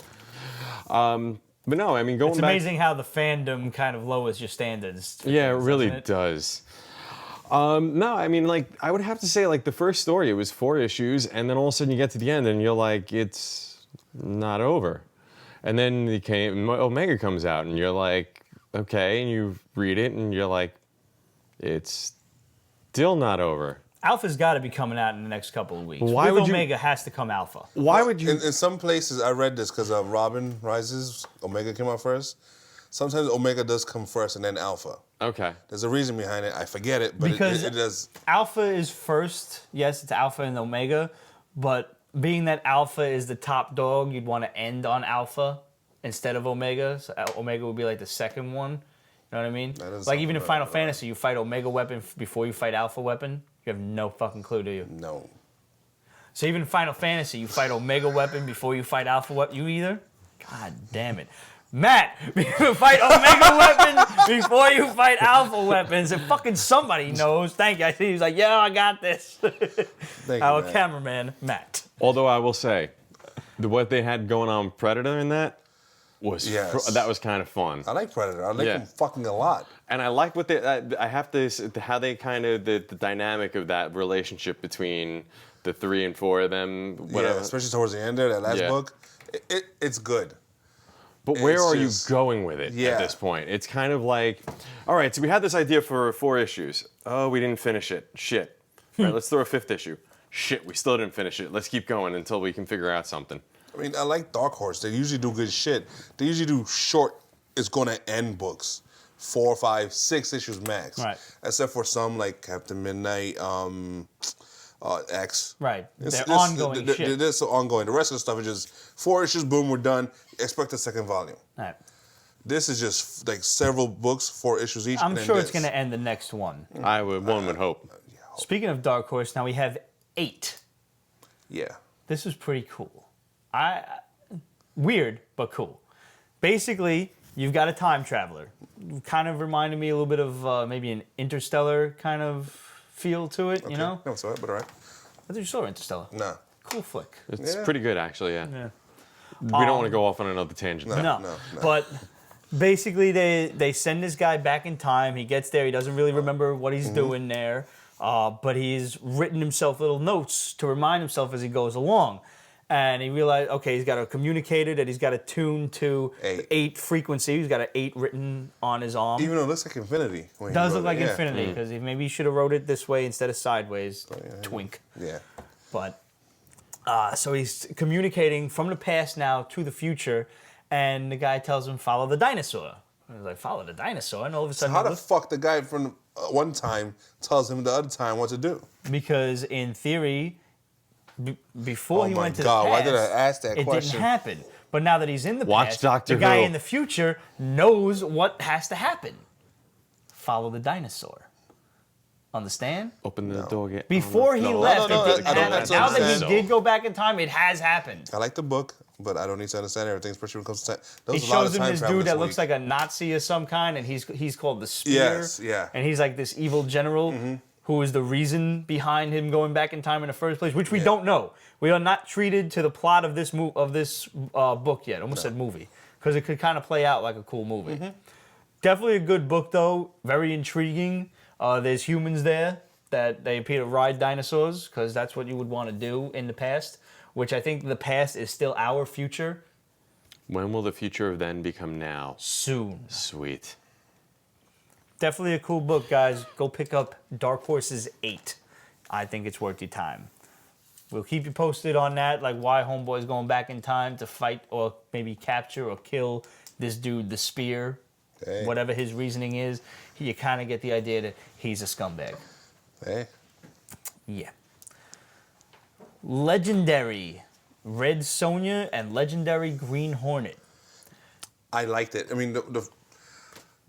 But no, I mean, going back... It's amazing how the fandom kind of lowers your standards. Yeah, it really does. No, I mean, like, I would have to say, like, the first story, it was 4 issues, and then all of a sudden you get to the end and you're like, it's not over. And then Omega comes out and you're like, okay, and you read it and you're like, it's still not over. Alpha's got to be coming out in the next couple of weeks. Why would Omega has to come Alpha. Why would you? In some places, I read this because Robin Rises, Omega came out first. Sometimes Omega does come first and then Alpha. Okay. There's a reason behind it. I forget it, but because it does. Alpha is first. Yes, it's Alpha and Omega, but being that Alpha is the top dog, you'd want to end on Alpha instead of Omega. So Omega would be like the second one. You know what I mean? Like even in Final Fantasy, you fight Omega weapon before you fight Alpha weapon. You have no fucking clue, do you? No. So even in Final Fantasy, you fight Omega weapon before you fight Alpha weapon. You either? God damn it. Matt, you fight Omega weapon before you fight Alpha weapons. And fucking somebody knows. Thank you. I see he's like, yeah, I got this. Thank Our you, cameraman, Matt. Although I will say, what they had going on with Predator in that was that was kind of fun. I like Predator. I like him fucking a lot. And I like what I have to how they kind of the dynamic of that relationship between the 3 and 4 of them. Whatever. Yeah, especially towards the end there, that last book. It's good. But where are you going with it at this point? It's kind of like, all right, so we had this idea for 4 issues. Oh, we didn't finish it. Shit. All right, let's throw a 5th issue. Shit, we still didn't finish it. Let's keep going until we can figure out something. I mean, I like Dark Horse. They usually do good shit. They usually do short, it's gonna end books. 4, 5, 6 issues max. Right. Except for some like Captain Midnight, X. Right. They're ongoing shit. They're so ongoing. The rest of the stuff is just 4 issues, boom, we're done. Expect a second volume. Right. This is just like several books, 4 issues each. I'm sure it's going to end the next one. One would hope. Speaking of Dark Horse, now we have 8. Yeah. This is pretty cool. Weird, but cool. Basically, you've got a time traveler. Kind of reminded me a little bit of maybe an Interstellar kind of feel to it, you know? No, it's all right, but all right. I thought you saw Interstellar. Nah. Cool flick. It's pretty good, actually, yeah. We don't want to go off on another tangent. No. But basically, they send this guy back in time. He gets there. He doesn't really remember what he's doing there. But he's written himself little notes to remind himself as he goes along. And he realized, okay, he's got to communicate it, and he's got to tune to 8 frequency. He's got an 8 written on his arm. Even though it looks like infinity. It does look like infinity, because maybe he should have wrote it this way instead of sideways. Twink. Yeah. But, so he's communicating from the past now to the future, and the guy tells him, follow the dinosaur. And he's like, follow the dinosaur? And all of a sudden... How the fuck the guy from one time tells him the other time what to do? Because in theory... Before he went to the past, why did I ask that question? It didn't happen. But now that he's in the past, Doctor the guy Who. in the future knows what has to happen. Follow the dinosaur. Understand? Open the door. Before he left, it didn't happen. Now that he So. did go back in time, it has happened. I like the book, but I don't need to understand everything, especially when it comes to time. It shows him this dude that looks like a Nazi of some kind, and he's called the Spear. Yes, yeah. And he's like this evil general who is the reason behind him going back in time in the first place, which we don't know. We are not treated to the plot of this book yet. Almost said movie, because it could kind of play out like a cool movie. Definitely a good book, though. Very intriguing. There's humans there that they appear to ride dinosaurs, because that's what you would want to do in the past, which I think the past is still our future. When will the future of then become now? Soon. Sweet. Definitely a cool book, guys. Go pick up Dark Horses 8. I think it's worth your time. We'll keep you posted on that, like why Homeboy's going back in time to fight or maybe capture or kill this dude, the Spear. Dang. Whatever his reasoning is, you kind of get the idea that he's a scumbag. Hey. Yeah. Legendary Red Sonja and Legendary Green Hornet. I liked it. I mean, the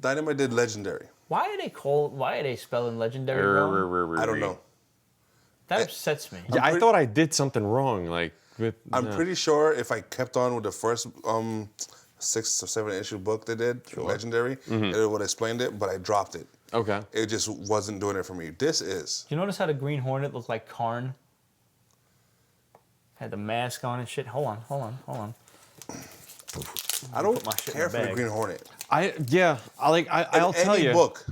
Dynamite did Legendary. Why are they spelling Legendary wrong? I don't know. That upsets me. Yeah, I thought I did something wrong. Like with. I'm pretty sure if I kept on with the first 6 or 7 issue book they did, Legendary, it would have explained it, but I dropped it. Okay. It just wasn't doing it for me. This is. Do you notice how the Green Hornet looked like Karn? Had the mask on and shit. Hold on. I don't my shit in care the for the bag. Green Hornet. I'll tell Any you. book.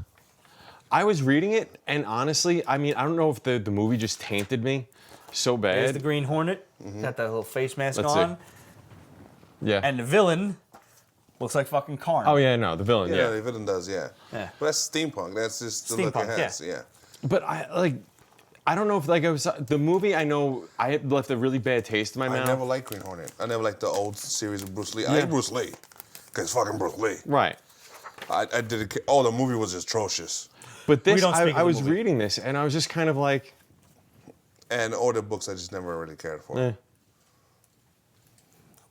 I was reading it, and honestly, I mean, I don't know if the movie just tainted me so There's bad. the Green Hornet. Got that little face mask Let's see. on. Yeah. And the villain looks like fucking Karn. Oh yeah, no, the villain. Yeah, Yeah. the villain does, yeah. Yeah. But that's steampunk. That's just the look it Steampunk, has, yeah. But I don't know if I was the movie. I know I had left a really bad taste in my I mouth. never liked Green Hornet. I never liked the old series of Bruce Lee. I Yeah. like Bruce Lee. Because fucking Bruce Lee. Right. I did it. Oh, the movie was atrocious. But this, don't speak of I the was movie. reading this, and I was just kind of like, And all the books I just never really cared for. eh.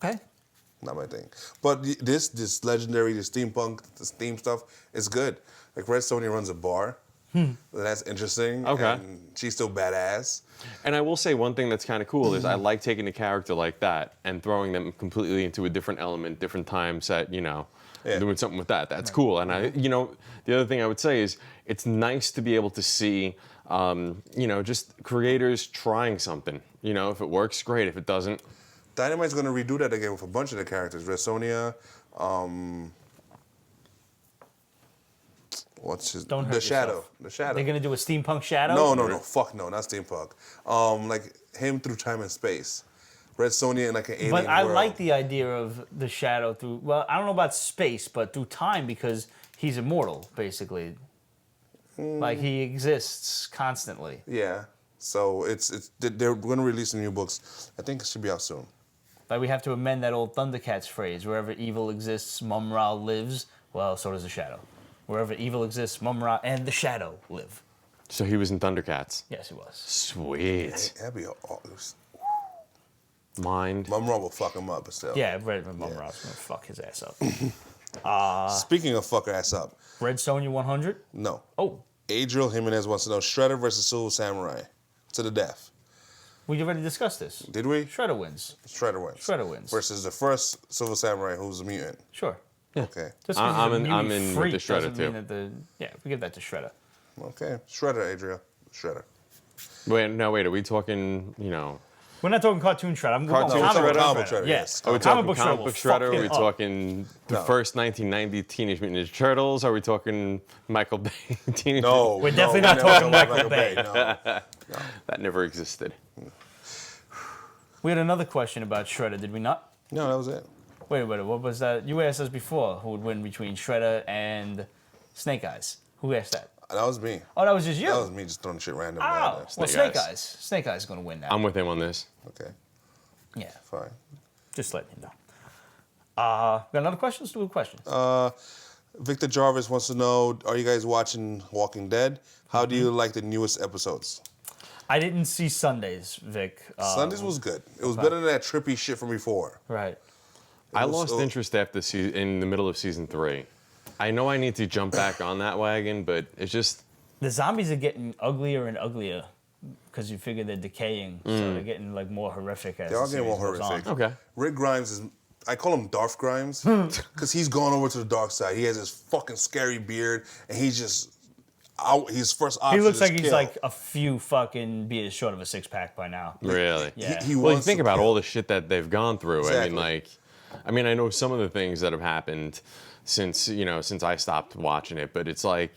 Okay. Not my thing. But this Legendary, the steampunk, the steam stuff is good. Like Red Sonja runs a bar. That's interesting. Okay. And she's still badass. And I will say one thing that's kind of cool is I like taking a character like that and throwing them completely into a different element, different time set, Yeah. doing something with that. That's cool. And the other thing I would say is it's nice to be able to see, just creators trying something. If it works, great. If it doesn't, Dynamite's going to redo that again with a bunch of the characters. Red Sonja, what's his... Don't hurt The Shadow. yourself. The Shadow. They're gonna do a steampunk shadow. No. Fuck no, not steampunk. Like him through time and space. Red Sonja in like an alien But I world. like the idea of the shadow through. Well, I don't know about space, but through time because he's immortal, basically. Like he exists constantly. Yeah. So they're going to release some new books. I think it should be out soon. Like we have to amend that old Thundercats phrase: "Wherever evil exists, Mum-Ra lives." Well, so does the shadow. Wherever evil exists, Mum-Ra and the shadow live. so he was in Thundercats. Yes, he was. Sweet. That'd be Mind. Mum Ra will fuck him up, but still. Yeah, Red Mum-Ra's gonna fuck his ass up. Speaking of fuck her ass up, Red Sonja 100. no. Oh, Adriel Jimenez wants to know Shredder versus Silver Samurai to the death. we already discussed this. Did we? Shredder wins. Shredder wins. Shredder wins. Versus the first Silver Samurai who's a mutant. Sure. Okay. Just 'cause I'm he's a in- I'm mutant in with freak the Shredder, doesn't mean too. that we give that to Shredder. Okay. Shredder, Adriel. Shredder. Wait. Are we talking? We're not talking cartoon Shredder. I'm going Cartoon comic book Shredder? Comic Shredder, Yeah. yes. Are we Comic talking book comic Shredder book will Shredder? fuck Are we him up. talking the No. first 1990 Teenage Mutant Ninja Turtles? Are we talking Michael Bay Teenage No. We're no, definitely we not never talking talked Michael Bay. No. That never existed. We had another question about Shredder, did we not? No, that was it. Wait, what was that? You asked us before who would win between Shredder and Snake Eyes. Who asked that? That was me. Oh, that was just you. That was me just throwing shit randomly Oh, out well, Snake Snake Eyes. Eyes. Snake Eyes is going to win now. I'm with him on this. there. Okay. Yeah, Fine. just letting you know. Got another question? Let's do questions. Victor Jarvis wants to know, are you guys watching Walking Dead? How do you like the newest episodes? I didn't see Sundays, Vic. Sundays was good. It was better than that trippy shit from before. Right. I was- lost interest after in the middle of season 3. I know I need to jump back on that wagon, but it's just The zombies are getting uglier and uglier because you figure they're decaying, so they're getting like more horrific as They are the getting more series goes horrific. on. okay. Rick Grimes is, I call him Darth Grimes, because he's gone over to the dark side. He has this fucking scary beard, and he's just, his first option He looks is like he's kill. like a few fucking beers short of a six-pack by now. Really? Yeah. He Well, you wants think to about kill. all the shit that they've gone through. Exactly. I mean, I know some of the things that have happened since I stopped watching it, but it's like,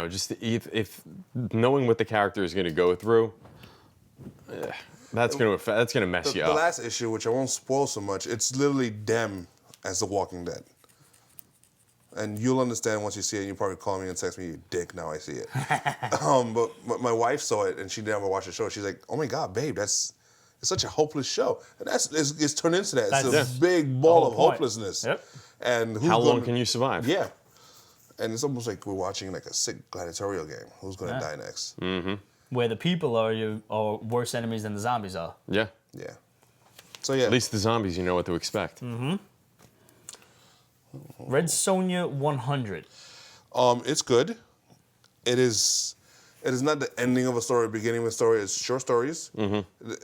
just if knowing what the character is going to go through, that's going to mess you The up. last issue, which I won't spoil so much, it's literally them as The Walking Dead. And you'll understand once you see it. You probably call me and text me, "You dick." Now I see it. But my wife saw it and she never watched the show. She's like, "Oh my god, babe, it's such a hopeless show." And it's turned into that. It's That's a big ball whole of point. hopelessness. Yep. And who's How long gonna- can you survive? Yeah. And it's almost like we're watching like a sick gladiatorial game. Who's going to die next? Mm-hmm. where the people are worse enemies than the zombies are. Yeah. Yeah. So yeah. At least the zombies, you know what to expect. Red Sonja 100. It's good. It is not the ending of a story, beginning of a story. It's short stories,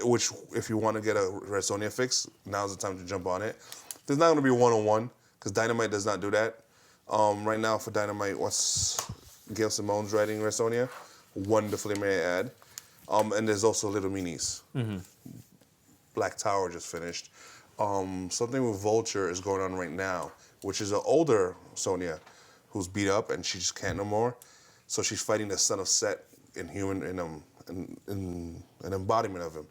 which if you want to get a Red Sonja fix, now's the time to jump on it. There's not going to be one-on-one because Dynamite does not do that. Right now for Dynamite, what's Gail Simone's writing Red Sonja? Wonderfully, may I add. And there's also little minis. Black Tower just finished. Something with Vulture is going on right now, which is an older Sonja who's beat up and she just can't no more. So she's fighting the son of Set in an embodiment of him,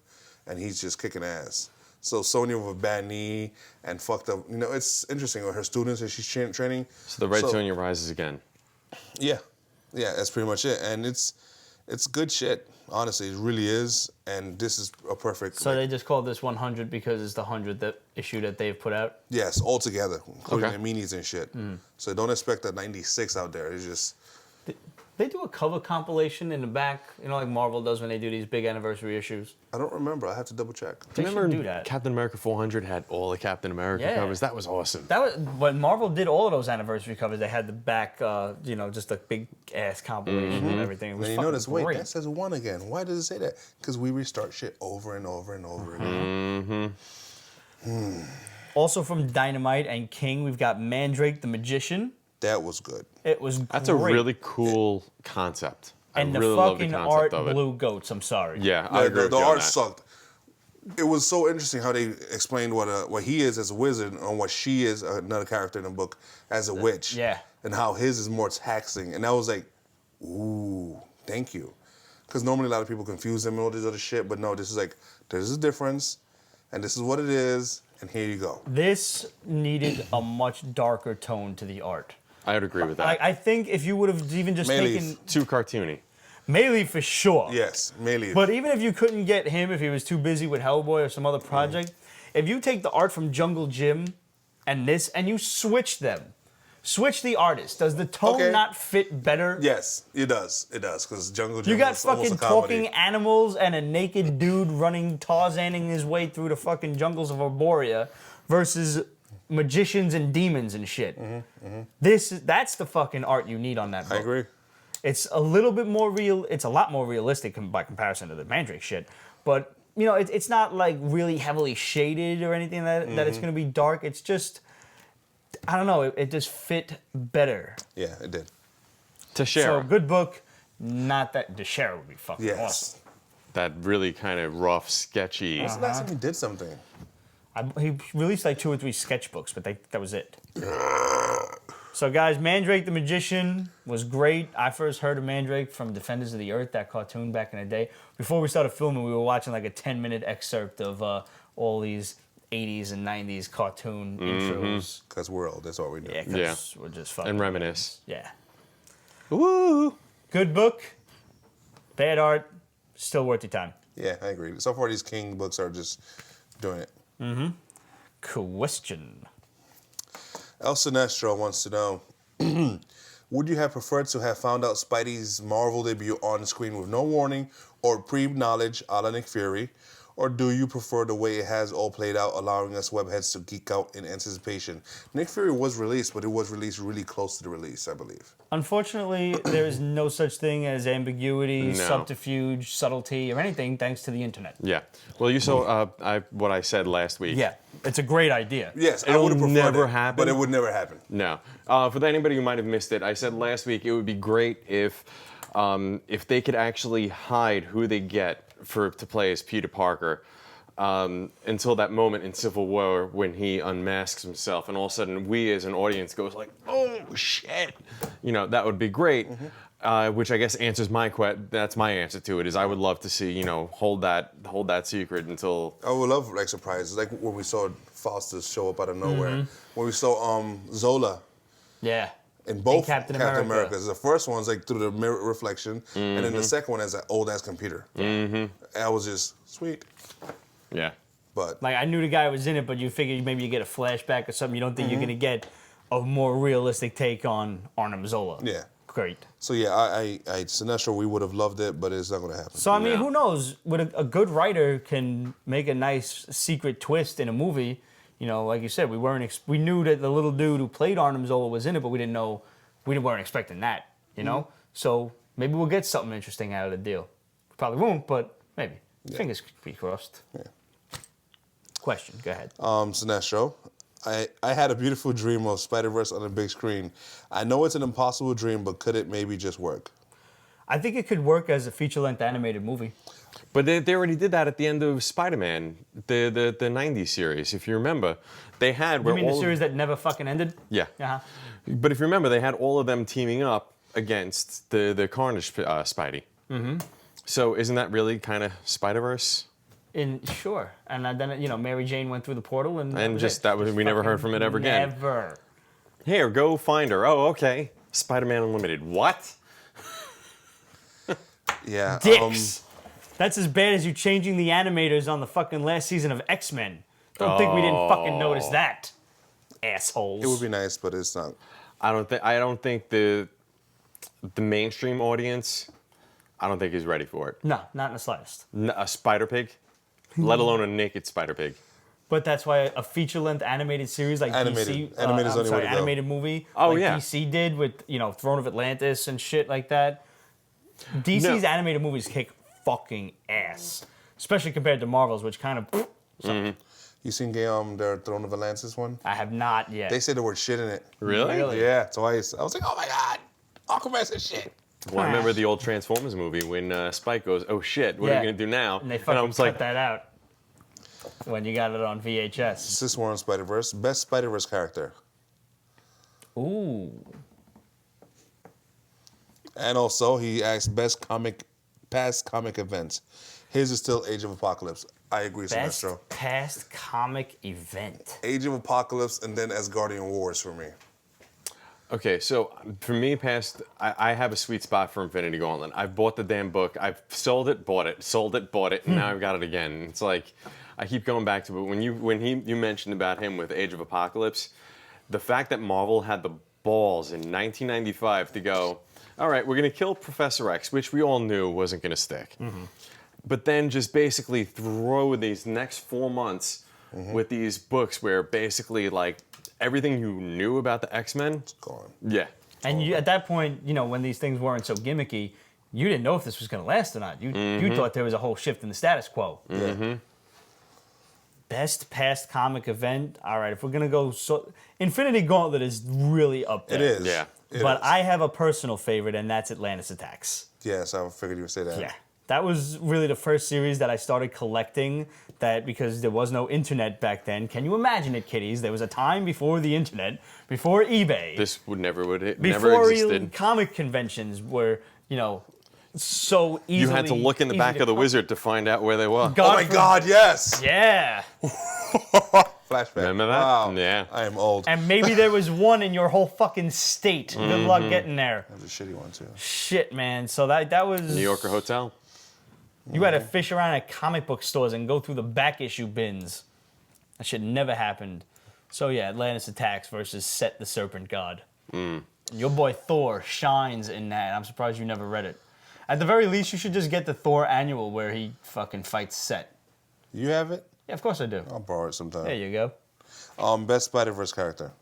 and he's just kicking ass. So Sonja with a bad knee and fucked up. You know, it's interesting with her students that she's training. So the Red Sonja rises again. Yeah, that's pretty much it, and it's good shit. Honestly, it really is, and this is a perfect. So they just called this 100 because it's the 100th issue that they've put out? Yes, all together, including the minis and shit. So don't expect a 96 out there. It's just... They do a cover compilation in the back, you know, like Marvel does when they do these big anniversary issues. I don't remember. I have to double check. They Remember should do that. Captain America 400 had all the Captain America covers? That was awesome. That was when Marvel did all of those anniversary covers. They had the back, just a big ass compilation and everything. It was And you fucking notice, wait, great. that says 1 again. Why does it say that? Because we restart shit over and over and over again. Also from Dynamite and King, we've got Mandrake the Magician. That was good. It was That's great. a really cool concept. And I really the love fucking concept art of it. blew goats. I'm sorry. Yeah, I agree with the you on art that. sucked. It was so interesting how they explained what he is as a wizard and what she is, another character in the book, as a witch. Yeah. And how his is more taxing. And I was like, ooh, thank you. Because normally a lot of people confuse them and all this other shit, but no, this is like, there's a difference, and this is what it is, and here you go. This needed a much darker tone to the art. I would agree with that. I think if you would have even just Mayleaf. taken Too cartoony. Mayleaf for sure. Yes, Mayleaf. But even if you couldn't get him, if he was too busy with Hellboy or some other project, if you take the art from Jungle Jim and this, and you switch them, switch the artist, does the tone not fit better? Yes, it does. It does, because Jungle Jim You got was almost fucking a comedy. talking animals and a naked dude running Tarzaning his way through the fucking jungles of Arborea versus magicians and demons and shit. That's the fucking art you need on that book. I agree. It's a little bit more real. It's a lot more realistic by comparison to the Mandrake shit. But, you know, it's not like really heavily shaded or anything that it's going to be dark. It's just, I don't know, it just fit better. Yeah, it did. Teixeira. So, good book. Not that Teixeira would be fucking Yes. awesome. That really kind of rough, sketchy. When's the last time he did something? He released like 2 or 3 sketchbooks, but that was it. So, guys, Mandrake the Magician was great. I first heard of Mandrake from Defenders of the Earth, that cartoon back in the day. Before we started filming, we were watching like a 10-minute excerpt of all these 80s and 90s cartoon intros. Because we're old, that's all we do. Yeah, because we're just fucking... And reminisce. Yeah. Woo! Good book. Bad art. Still worth your time. Yeah, I agree. So far, these King books are just doing it. Question. El Sinestro wants to know, would you have preferred to have found out Spidey's Marvel debut on screen with no warning or pre-knowledge a la Nick Fury? Or do you prefer the way it has all played out, allowing us webheads to geek out in anticipation? Nick Fury was released, but it was released really close to the release, I believe. Unfortunately, there is no such thing as ambiguity, No. subterfuge, subtlety, or anything thanks to the internet. Yeah. Well, you saw what I said last week. Yeah, it's a great idea. Yes, I It'll would have preferred never it, happen. but it would never happen. No. For anybody who might have missed it, I said last week it would be great if they could actually hide who they get to play as Peter Parker until that moment in Civil War when he unmasks himself, and all of a sudden we as an audience goes like, "Oh shit!" You know, that would be great. Which I guess answers my question. That's my answer to it. Is I would love to see hold that secret until. I would love like surprises, like when we saw Foster's show up out of nowhere. When we saw Zola. Yeah. In both Captain America. The first one's like through the mirror reflection, and then the second one has an old ass computer. And I was just sweet, Yeah. but Like, I knew the guy was in it, but you figured maybe you get a flashback or something. You don't think you're going to get a more realistic take on Arnim Zola. yeah, great. So yeah, I Sinestro, we would have loved it, but it's not going to happen. So I mean, No. who knows? What a good writer can make a nice secret twist in a movie. You know, like you said, we knew that the little dude who played Arnim Zola was in it, but we weren't expecting that. You know, so maybe we'll get something interesting out of the deal. Probably won't, but maybe. Fingers be crossed. Yeah. Question. Go ahead. Sinestro, I had a beautiful dream of Spider-Verse on a big screen. I know it's an impossible dream, but could it maybe just work? I think it could work as a feature-length animated movie. But they already did that at the end of Spider-Man, the 90s series. If you remember, they had... You mean the series that never fucking ended? Yeah. Uh-huh. But if you remember, they had all of them teaming up against the Carnage Spidey. Mm-hmm. So isn't that really kind of Spider-Verse? Sure. And then, Mary Jane went through the portal and we never heard from it ever again. Never. Here, go find her. Oh, okay. Spider-Man Unlimited. What? Yeah. Dicks. That's as bad as you changing the animators on the fucking last season of X-Men. Don't think we didn't fucking notice that. Assholes. It would be nice, but it's not. I don't think the mainstream audience, I don't think is ready for it. No, not in the slightest. A spider pig, let alone a naked spider pig. But that's why a feature-length animated series like Animated. DC, Animated's the only way to go. animated movie, Oh, like yeah. DC did with Throne of Atlantis and shit like that. DC's No. animated movies kick fucking ass, especially compared to Marvel's, which kind of. You seen their Throne of Atlantis one? I have not yet. They said the word shit in it. Really? Yeah, twice. I was like, oh my god, Aquaman said shit. Well, I remember the old Transformers movie when Spike goes, "Oh shit, what are we gonna do now?" And they I fucking was cut like, that out when you got it on VHS. This one on Spider-Verse. Best Spider-Verse character. Ooh. And also, he asked past comic events. His is still Age of Apocalypse. I agree, Best Sinestro. past comic event. Age of Apocalypse and then Asgardian Wars for me. Okay, so for me, I have a sweet spot for Infinity Gauntlet. I've bought the damn book. I've sold it, bought it, sold it, bought it, and now I've got it again. It's like I keep going back to it. When you mentioned about him with Age of Apocalypse, the fact that Marvel had the balls in 1995 to go, all right, we're gonna kill Professor X, which we all knew wasn't gonna stick. Mm-hmm. But then just basically throw these next 4 months with these books where basically like everything you knew about the X-Men, It's gone. yeah. And at that point, when these things weren't so gimmicky, you didn't know if this was going to last or not. You thought there was a whole shift in the status quo. Yeah. Best past comic event. All right, if we're going to go, Infinity Gauntlet is really up there. It is. Yeah. But is. I have a personal favorite, and that's Atlantis Attacks. Yes, I figured you would say that. Yeah. That was really the first series that I started collecting because there was no internet back then. Can you imagine it, kiddies? There was a time before the internet, before eBay. This never before existed. comic conventions were, so easily. You had to look in the back of the wizard to find out where they were. Oh my God, yes! Yeah. Flashback. Remember that? Wow. Yeah. I am old. And maybe there was one in your whole fucking state. Good luck getting there. That was a shitty one, too. Shit, man. So that was. New Yorker Hotel. You had to fish around at comic book stores and go through the back issue bins. That shit never happened. So yeah, Atlantis Attacks versus Set the Serpent God. Your boy Thor shines in that. I'm surprised you never read it. At the very least, you should just get the Thor annual where he fucking fights Set. You have it? Yeah, of course I do. I'll borrow it sometime. There you go. Best Spider-Verse character.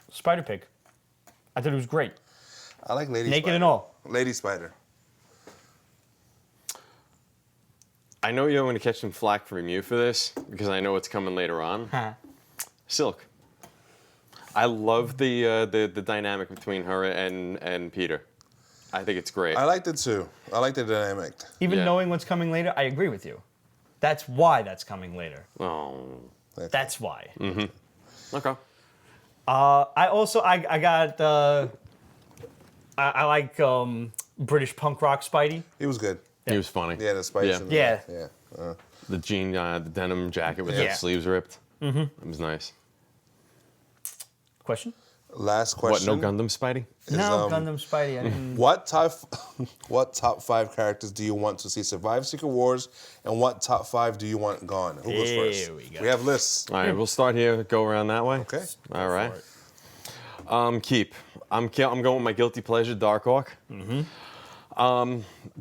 Spider-Pig. I thought it was great. I like Lady Naked Spider. and all. Lady Spider. I know you're going to catch some flack from you for this because I know what's coming later on. Silk. I love the dynamic between her and Peter. I think it's great. I liked it too. I liked the dynamic. Even Yeah. knowing what's coming later, I agree with you. That's why that's coming later. Oh. That's why. Okay. I like British punk rock Spidey. He was good. He was funny. Yeah, the spikes. Yeah. And Yeah. Yeah. The jean, the denim jacket with Yeah. the sleeves ripped. It was nice. Question? Last What, question. no Gundam Spidey? No, Gundam Spidey. I didn't. What top 5 characters do you want to see survive Secret Wars, and what top 5 do you want gone? Who goes first? Here we go. We have lists. All right, we'll start here, go around that way. Okay. All right. Keep. I'm going with my guilty pleasure, Darkhawk.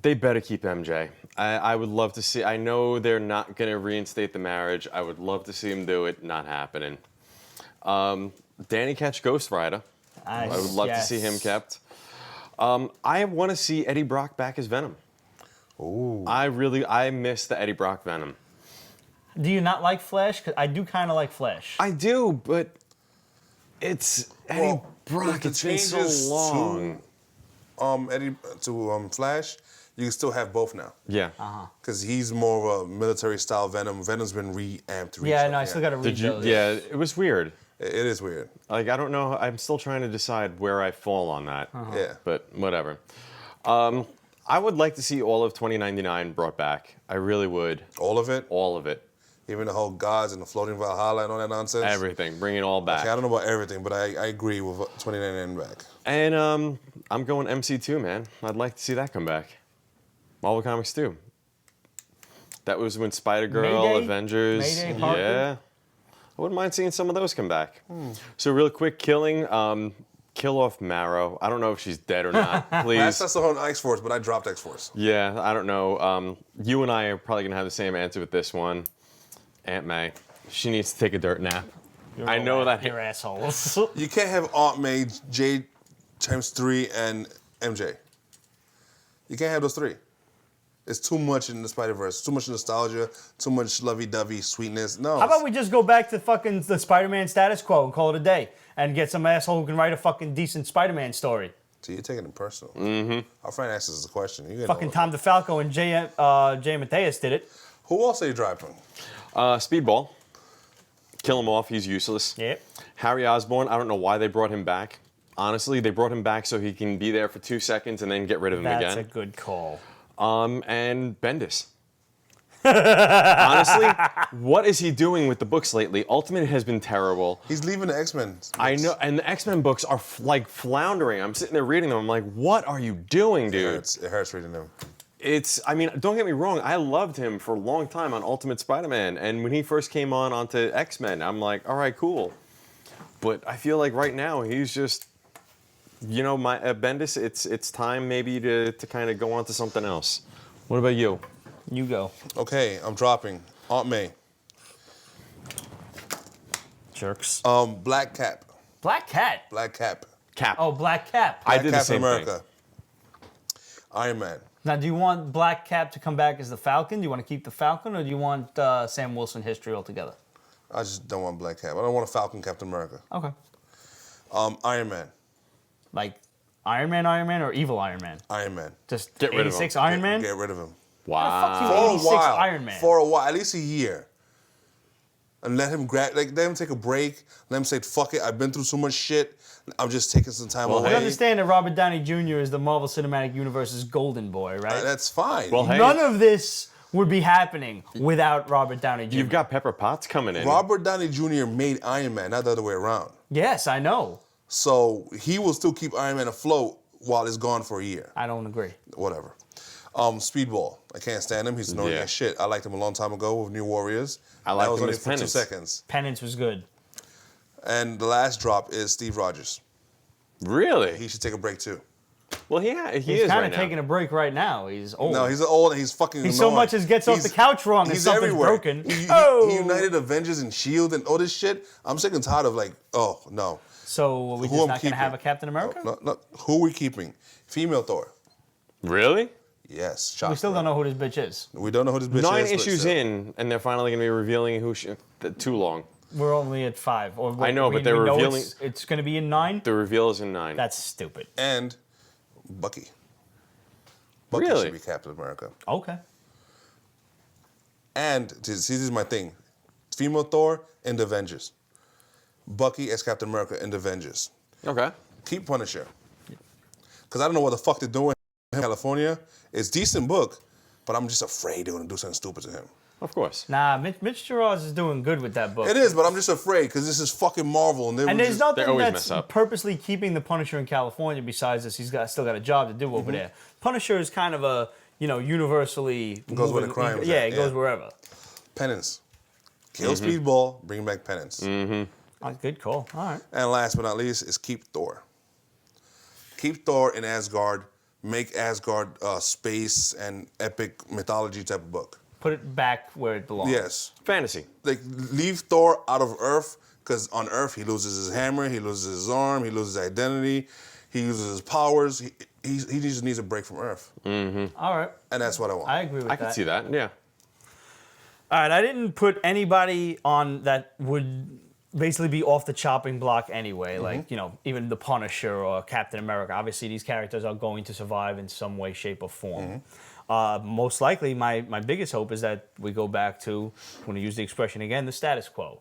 They better keep MJ. I would love to see. I know they're not going to reinstate the marriage. I would love to see them do it. Not happening. Danny catch Ghost Rider. I would love to see him kept. I want to see Eddie Brock back as Venom. Ooh. I miss the Eddie Brock Venom. Do you not like Flash? Because I do kind of like Flash. I do, but it's Eddie Brock. It's been so long. Flash, you can still have both now. Yeah. Because he's more of a military-style Venom. Venom's been reamped. Yeah, I know. I still got to read those. Yeah, it was weird. It is weird. Like, I don't know. I'm still trying to decide where I fall on that. Yeah. But whatever. I would like to see all of 2099 brought back. I really would. All of it? All of it. Even the whole gods and the floating Valhalla and all that nonsense? Everything. Bring it all back. Okay, I don't know about everything, but I agree with 2099 back. And I'm going MC2, man. I'd like to see that come back. Marvel Comics 2. That was when Spider-Girl, Mayday? Avengers. Mayday, Harper? Yeah. I wouldn't mind seeing some of those come back. So real quick, killing. Kill off Marrow. I don't know if she's dead or not. Please. That's the whole X-Force, but I dropped X-Force. Yeah, I don't know. You and I are probably going to have the same answer with this one. Aunt May. She needs to take a dirt nap. I know that. You're assholes. You can't have Aunt May, J times 3, and MJ. You can't have those three. It's too much in the Spider-Verse. Too much nostalgia. Too much lovey-dovey sweetness. No. How about we just go back to fucking the Spider-Man status quo and call it a day and get some asshole who can write a fucking decent Spider-Man story? So you're taking it personal. Mm-hmm. Our friend asked us a question. You Fucking Tom DeFalco and Jay Mateus did it. Who else are you driving? Speedball. Kill him off. He's useless. Yep. Harry Osborn. I don't know why they brought him back. Honestly, they brought him back so he can be there for 2 seconds and then get rid of him again. That's a good call. And Bendis. Honestly, what is he doing with the books lately? Ultimate has been terrible. He's leaving the X-Men books. I know, and the X-Men books are like floundering. I'm sitting there reading them. I'm like, what are you doing, dude? It hurts reading them. I mean, don't get me wrong. I loved him for a long time on Ultimate Spider-Man. And when he first came onto X-Men, I'm like, all right, cool. But I feel like right now he's just, my Bendis, it's time maybe to kind of go on to something else. What about you? You go. Okay, I'm dropping Aunt May. Jerks. Black Cap. Black Cat. Black Cap. Cap. Oh, Black Cap. I did the Captain same America. thing. Iron Man. Now, do you want Black Cap to come back as the Falcon? Do you want to keep the Falcon, or do you want Sam Wilson history altogether? I just don't want Black Cap. I don't want a Falcon Captain America. Okay. Iron Man. Like Iron Man, or evil Iron Man? Iron Man. Just Get rid of him. 86 Iron Man? Get rid of him. Fuck you, Wow. 86 Iron Man. For a while, at least a year. And let him let him take a break. Let him say, fuck it, I've been through so much shit. I'm just taking some time away. You understand that Robert Downey Jr. is the Marvel Cinematic Universe's golden boy, right? That's fine. Well, hey, None of this would be happening without Robert Downey Jr. you've got Pepper Potts coming in. Robert Downey Jr. made Iron Man, not the other way around. Yes, I know. So he will still keep Iron Man afloat while it's gone for a year. I don't agree. Whatever. Speedball. I can't stand him. He's annoying as shit. I liked him a long time ago with New Warriors. I liked that was him only as for 2 Penance. seconds. Penance was good. And the last drop is Steve Rogers. Really? He should take a break too. Well, he He's is kind right of now. taking a break right now. He's old. No, he's old and he's fucking He so annoying. much as gets off the couch wrong and He's something's everywhere. broken. He Oh! united Avengers and S.H.I.E.L.D. and all this shit. I'm sick and tired of no. So are we Who just I'm not going to keeping? have a Captain America? No. Who are we keeping? Female Thor. Really? Yes. We still don't know who this bitch is. We don't know who this bitch is. 9 but issues still. in, and they're finally going to be revealing who too long. We're only at 5. Or I know, but they're we know revealing- It's going to be in 9? The reveal is in 9. That's stupid. And Bucky. Bucky Really? should be Captain America. Okay. And this is my thing. Female Thor in the Avengers. Bucky as Captain America in the Avengers. Okay. Keep Punisher. Because I don't know what the fuck they're doing in California. It's a decent book, but I'm just afraid they're going to do something stupid to him. Of course. Nah, Mitch Gerards is doing good with that book. It is, but I'm just afraid because this is fucking Marvel. And, And there's They nothing always that's mess up. purposely keeping the Punisher in California besides this. He's still got a job to do over there. Punisher is kind of a, universally... Goes where the crime is Yeah, at, it goes yeah. wherever. Penance. Kill Speedball, bring back Penance. Good call. All right. And last but not least is keep Thor. Keep Thor in Asgard. Make Asgard space and epic mythology type of book. Put it back where it belongs. Yes. Fantasy. Like, leave Thor out of Earth, because on Earth he loses his hammer, he loses his arm, he loses his identity, he loses his powers. He just needs a break from Earth. Mm-hmm. All right. And that's what I want. I agree with that. I can see that. Yeah. All right. I didn't put anybody on that would basically be off the chopping block anyway. Like, even the Punisher or Captain America. Obviously, these characters are going to survive in some way, shape, or form. Most likely, my biggest hope is that we go back to, I'm going to use the expression again, the status quo.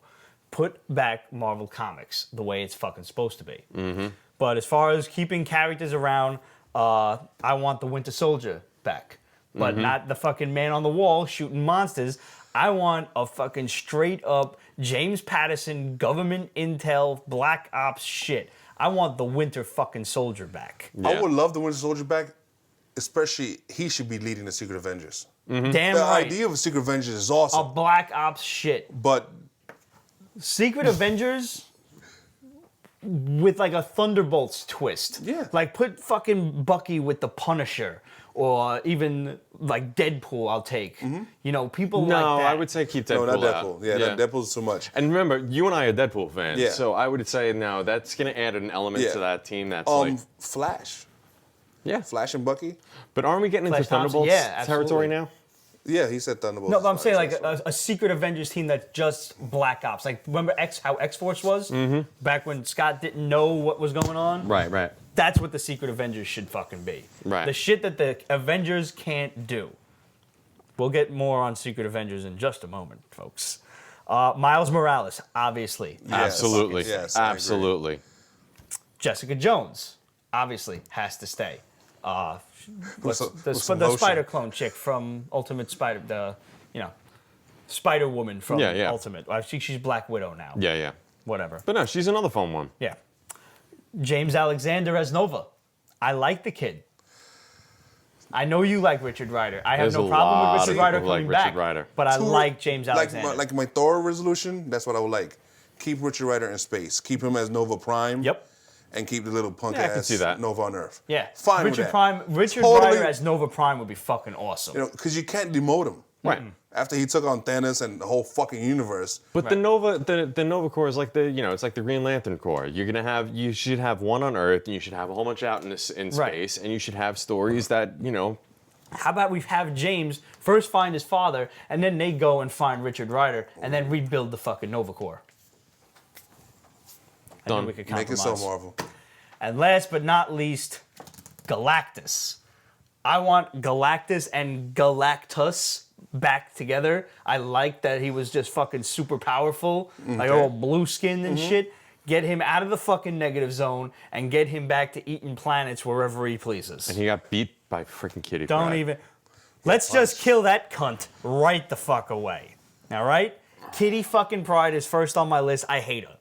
Put back Marvel Comics the way it's fucking supposed to be. But as far as keeping characters around, I want the Winter Soldier back. But not the fucking man on the wall shooting monsters. I want a fucking straight up James Patterson government intel black ops shit. I want the Winter fucking Soldier back. Yeah. I would love the Winter Soldier back, especially he should be leading the Secret Avengers. Damn The right. idea of a Secret Avengers is A awesome, black ops shit. but Secret Avengers with like a Thunderbolts twist. Yeah. Like put fucking Bucky with the Punisher. Or even like Deadpool, I'll take. People like No, that. I would say keep Deadpool no, not out. Deadpool. Yeah, Deadpool's too much. And remember, you and I are Deadpool fans, Yeah. so I would say no. That's gonna add an element Yeah. to that team. That's like, Flash. yeah. Flash and Bucky. But aren't we getting into Flash Thompson, Thunderbolts yeah, territory absolutely. now? Yeah, he said Thunderbolts. No, but I'm is saying fine, like so that's a Secret Avengers team that's just Black Ops. Like remember how X-Force was? Back when Scott didn't know what was going on? Right. That's what the Secret Avengers should fucking be. Right. The shit that the Avengers can't do. We'll get more on Secret Avengers in just a moment, folks. Miles Morales, obviously. Yes. Absolutely. Yes, I agree. Absolutely. Jessica Jones, obviously, has to stay. With some The lotion. Spider clone chick from Ultimate Spider, Spider Woman from Yeah. Ultimate. I think she's Black Widow now. Yeah. Whatever. But no, she's another fun one. Yeah. James Alexander as Nova. I like the kid. I know you like Richard Rider. I have There's no a problem lot with of Richard Rider people like coming Richard back. Rider. But I like James Alexander. Like my Thor resolution, that's what I would like. Keep Richard Rider in space. Keep him as Nova Prime. Yep. And keep the little punk Yeah, I can ass see that. Nova on Earth. Yeah. Fine Richard with that. Richard Totally- Rider as Nova Prime would be fucking awesome. Because you can't demote him. Right. After he took on Thanos and the whole fucking universe. But the Nova Corps is like it's like the Green Lantern Corps. You should have one on Earth, and you should have a whole bunch out in space, Right. and you should have stories that How about we have James first find his father, and then they go and find Richard Rider, and then rebuild the fucking Nova Corps. I Done. think we could Make it compromise. so, Marvel. And last but not least, Galactus. I want Galactus and Galactus back together. I like that he was just fucking super powerful, like all blue skinned and shit. Get him out of the fucking negative zone and get him back to eating planets wherever he pleases. and he got beat by freaking Kitty Don't Pryde. even. Let's just kill that cunt right the fuck away. All right? Kitty fucking Pryde is first on my list. I hate her.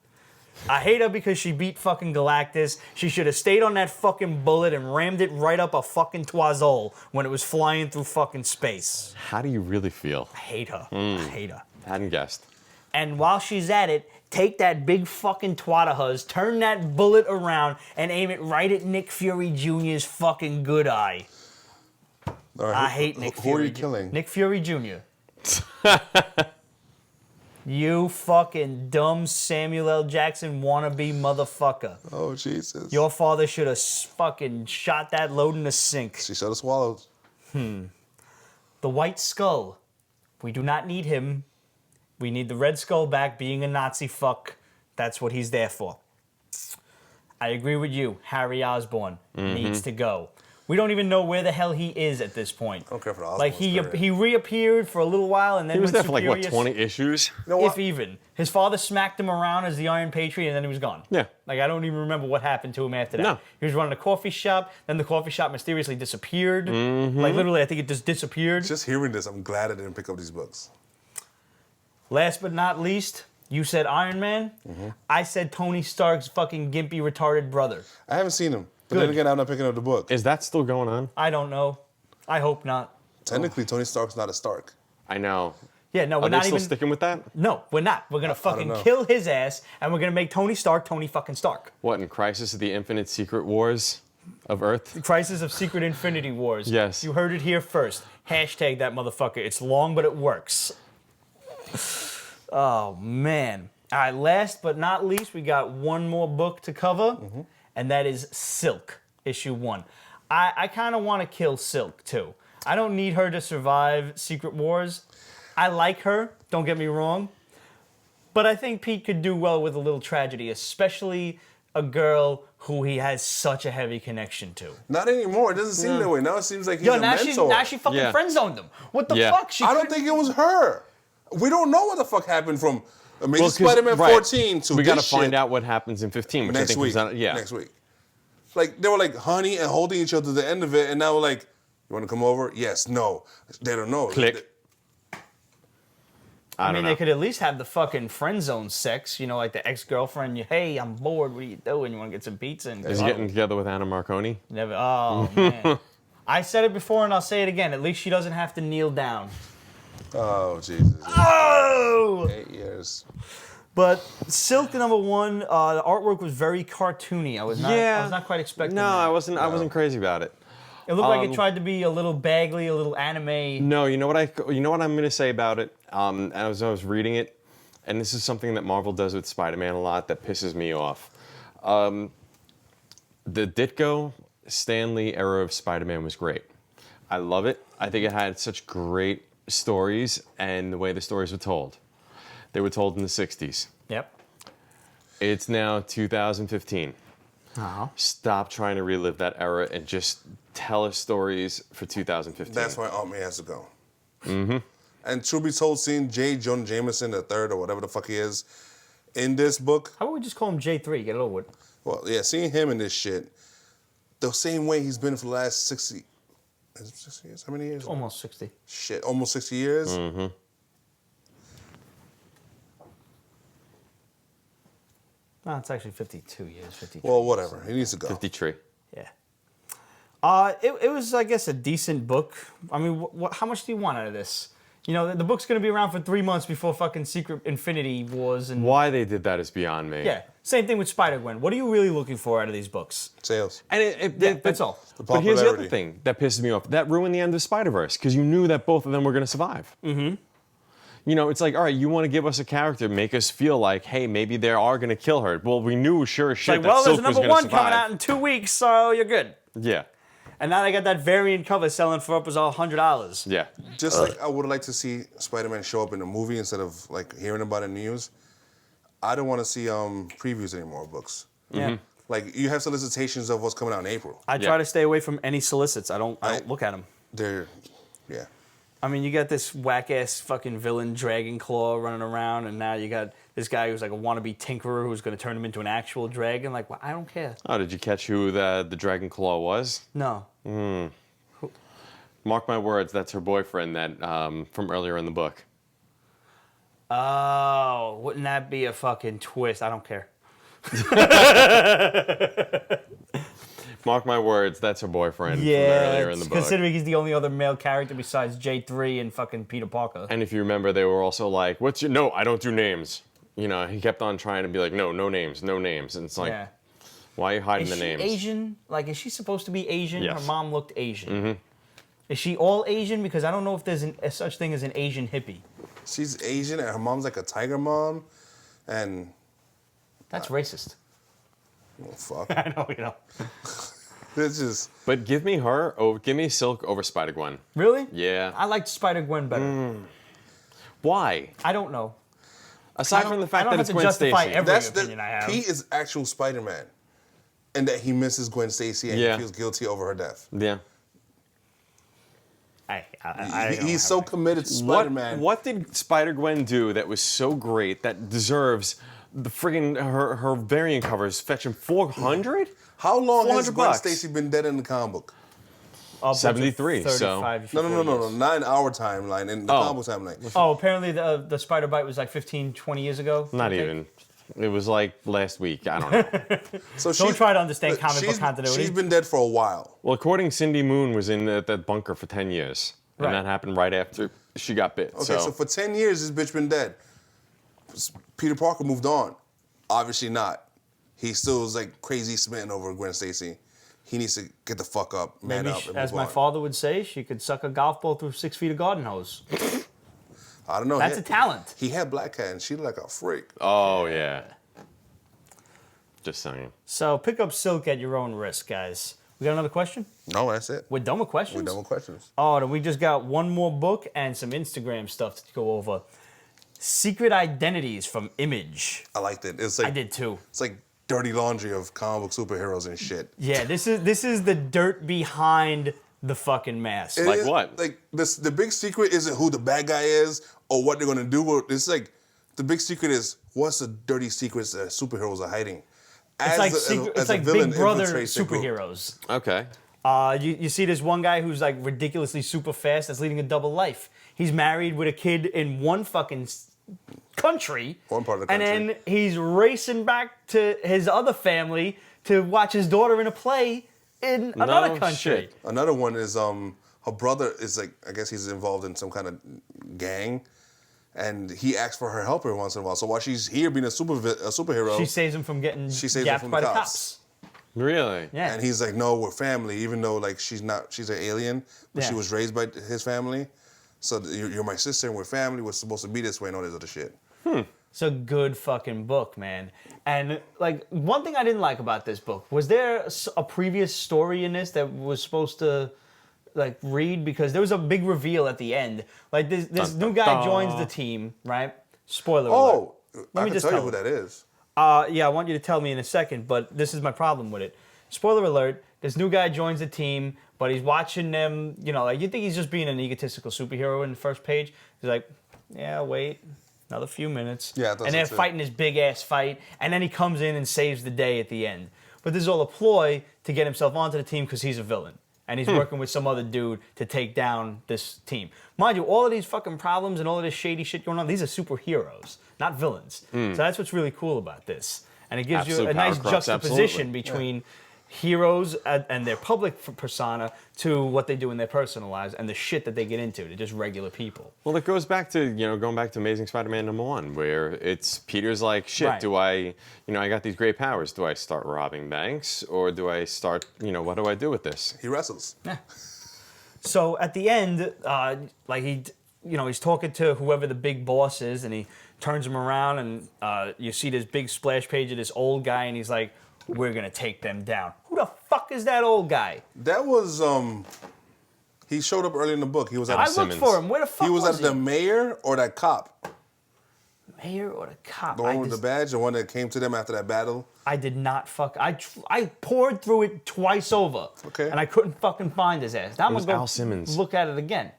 I hate her because she beat fucking Galactus. She should have stayed on that fucking bullet and rammed it right up a fucking toiseau when it was flying through fucking space. How do you really feel? I hate her. I hate her. Hadn't guessed. And while she's at it, take that big fucking twat of hers, turn that bullet around, and aim it right at Nick Fury Jr.'s fucking good eye. All right, I hate Nick Fury. Who are you killing? Nick Fury Jr. You fucking dumb Samuel L. Jackson wannabe motherfucker. Oh, Jesus. Your father should have fucking shot that load in the sink. She should have swallowed. The White Skull. We do not need him. We need the Red Skull back being a Nazi fuck. That's what he's there for. I agree with you. Harry Osborn needs to go. We don't even know where the hell he is at this point. I don't care for the Like Osborn's career. he reappeared for a little while and then He was went there for like, what, Superior, 20 issues? You know what? if even. His father smacked him around as the Iron Patriot and then he was gone. Yeah. Like I don't even remember what happened to him after that. No. He was running a coffee shop, then the coffee shop mysteriously disappeared. Like literally I think it just disappeared. Just hearing this, I'm glad I didn't pick up these books. Last but not least, you said Iron Man. I said Tony Stark's fucking gimpy retarded brother. I haven't seen them. But Good. then again, I'm not picking up the book. Is that still going on? I don't know. I hope not. Technically, Tony Stark's not a Stark. I know. Yeah, no, we're Are they not still even. sticking with that? No, we're not. We're gonna fucking know. kill his ass, and we're gonna make Tony Stark Tony fucking Stark. What, in Crisis of the Infinite Secret Wars of Earth? Crisis of Secret Infinity Wars. Yes. You heard it here first. Hashtag that motherfucker. It's long, but it works. Oh, man. All right, last but not least, we got one more book to cover, and that is Silk, issue 1. I kind of want to kill Silk, too. I don't need her to survive Secret Wars. I like her, don't get me wrong. But I think Pete could do well with a little tragedy, especially a girl who he has such a heavy connection to. Not anymore. It doesn't seem that way. Now it seems like he's Yo, a now mentor. she fucking Yeah. friend-zoned him. What the Yeah. fuck? I don't think it was her. We don't know what the fuck happened from Amazing 'cause- Spider-Man right. 14 to We got to this find shit out what happens in 15, which I next think week. was out. Yeah. Next week. Like, they were like honey and holding each other to the end of it, and now we're like, you want to come over? Yes, no. They don't know. Click. I I don't mean, know. they could at least have the fucking friend zone sex, you know, like the ex-girlfriend. Hey, I'm bored. What are you doing? You want to get some pizza? And Is he getting together with Anna Marconi? never. Oh man. I said it before, and I'll say it again. At least she doesn't have to kneel down. Oh, Jesus. Oh! 8 years. But Silk #1, the artwork was very cartoony. I was not quite expecting. No, that. I wasn't crazy about it. It looked like it tried to be a little Bagley, a little anime. No, you know what I'm gonna say about it. As I was reading it, and this is something that Marvel does with Spider-Man a lot that pisses me off. The Ditko Stan Lee era of Spider-Man was great. I love it. I think it had such great stories and the way the stories were told. They were told in the 60s. Yep. It's now 2015. Uh-huh. Stop trying to relive that era and just tell us stories for 2015. That's why Aunt May has to go. Mm-hmm. And truth be told, seeing J. Jonah Jameson III or whatever the fuck he is in this book, How about we just call him J3? Get it over with. well, yeah, seeing him in this shit, the same way he's been for the last 60, is it 60 years? How many years? Almost 60. Shit, almost 60 years? Mm-hmm. No, it's actually 52 years. 53. Well, whatever. He needs to go. 53. Yeah. It was, I guess, a decent book. I mean, how much do you want out of this? You know, the book's going to be around for 3 months before fucking Secret Infinity Wars. And Why they did that is beyond me. yeah, same thing with Spider-Gwen. What are you really looking for out of these books? Sales. And That's all. But here's the other popularity. thing that pisses me off. That ruined the end of Spider-Verse because you knew that both of them were going to survive. Mm-hmm. You know, it's like, all right, you want to give us a character, make us feel like, hey, maybe they are going to kill her. Well, we knew sure as shit Like, that well, there's Silk a was number going to one coming survive. out in 2 weeks, so you're good. Yeah, And now they got that variant cover selling for up as $100. yeah. Just like I would like to see Spider-Man show up in a movie instead of like hearing about it in the news. I don't want to see previews anymore of books. Yeah. Like you have solicitations of what's coming out in April. I Yeah. try to stay away from any solicits. I don't look at them. They're, yeah. I mean, you got this whack-ass fucking villain Dragon Claw running around, and now you got this guy who's like a wannabe tinkerer who's going to turn him into an actual dragon. Like, well, I don't care. Oh, did you catch who the Dragon Claw was? No. Mark my words, that's her boyfriend that from earlier in the book. Oh, wouldn't that be a fucking twist? I don't care. Mark my words, that's her boyfriend from earlier in the book. considering he's the only other male character besides J3 and fucking Peter Parker. And if you remember, they were also like, "What's your no? I don't do names." You know, he kept on trying to be like, "No, no names, no names." And it's like, Yeah. why are you hiding Is the she names? Asian? Like, is she supposed to be Asian? Yes. Her mom looked Asian. Is she all Asian? Because I don't know if there's a such thing as an Asian hippie. She's Asian and her mom's like a tiger mom, and That's racist. oh, fuck. I know, you know. It's just But give me give me Silk over Spider-Gwen. Really? Yeah. I liked Spider-Gwen better. Why? I don't know. Aside from the I fact don't that have it's to Gwen justify Stacy. every that's opinion I have. Pete is actual Spider-Man, and that he misses Gwen Stacy and Yeah. he feels guilty over her death. Yeah. He's so committed to Spider-Man. What did Spider-Gwen do that was so great that deserves the friggin' her variant covers fetching 400? How long has $400 Gwen bucks. Stacy been dead in the comic book? 73, 73, so- No. Not in our timeline, in the comic book timeline. Oh, apparently the spider bite was like 15, 20 years ago. Not Okay. even. It was like last week. I don't know. So Don't try to understand comic book she's- continuity. She's been dead for a while. Well, according Cindy Moon was in that bunker for 10 years. And Right. that happened right after she got bit. Okay, so for 10 years, this bitch been dead. Peter Parker moved on. Obviously not. He still was like crazy smitten over Gwen Stacy. He needs to get the fuck up, man Maybe, up, and as move my on. father would say, she could suck a golf ball through 6 feet of garden hose. I don't know. That's a talent. He had black cat, and she looked like a freak. Oh, yeah. Just saying. So pick up Silk at your own risk, guys. We got another question? No, that's it. We're done with questions? We're done with questions. Oh, then we just got one more book and some Instagram stuff to go over. Secret Identities from Image. I liked it. It's like I did too. It's like dirty laundry of comic book superheroes and shit. Yeah, this is the dirt behind the fucking mask. It Like is- what? Like this, the big secret isn't who the bad guy is or what they're gonna do. It's like the big secret is what's the dirty secrets that superheroes are hiding. It's like villain Big Brother infiltrates the group. superheroes. Okay. You see this one guy who's like ridiculously super fast that's leading a double life. He's married with a kid in one fucking country. One part of the And country. then he's racing back to his other family to watch his daughter in a play in another country. shit. Another one is her brother is like, I guess he's involved in some kind of gang, and he asks for her help every once in a while. So while she's here being a superhero, She saves him from getting saves him yapped from by the the cops. cops. Really? Yeah. and he's like, no, we're family, even though like she's an alien, but she Yeah. was raised by his family. So you're my sister and we're family. We're supposed to be this way and all this other shit. It's a good fucking book, man. And like one thing I didn't like about this book, was there a previous story in this that was supposed to like read? Because there was a big reveal at the end. Like this new guy joins the team, right? Spoiler alert. Oh, Let I me can just tell you tell who that is. Yeah, I want you to tell me in a second, but this is my problem with it. Spoiler alert, this new guy joins the team, but he's watching them, you know, like you think he's just being an egotistical superhero in the first page. He's like, yeah, wait, another few minutes. Yeah, I thought and so they're too. fighting this big ass fight, and then he comes in and saves the day at the end. But this is all a ploy to get himself onto the team because he's a villain. And he's working with some other dude to take down this team. Mind you, all of these fucking problems and all of this shady shit going on, these are superheroes, not villains. So that's what's really cool about this. And it gives you Absolute a nice power corrupts, juxtaposition absolutely. between heroes and their public persona to what they do in their personal lives and the shit that they get into. They're just regular people. Well, it goes back to, going back to Amazing Spider-Man #1, where it's Peter's like, shit, Right. do I, I got these great powers. Do I start robbing banks or do I start, what do I do with this? He wrestles. So at the end, he's talking to whoever the big boss is, and he turns him around, and you see this big splash page of this old guy, and he's like, "We're gonna take them down." Who the fuck is that old guy? That was he showed up early in the book. He was at I Simmons. looked for him. Where the fuck he was was at the mayor or that cop, mayor or the cop? the one with the badge, the one that came to them after that battle. I did not fuck. I poured through it twice over. Okay. And I couldn't fucking find his ass. Now I'm was gonna go Al Simmons. look at it again.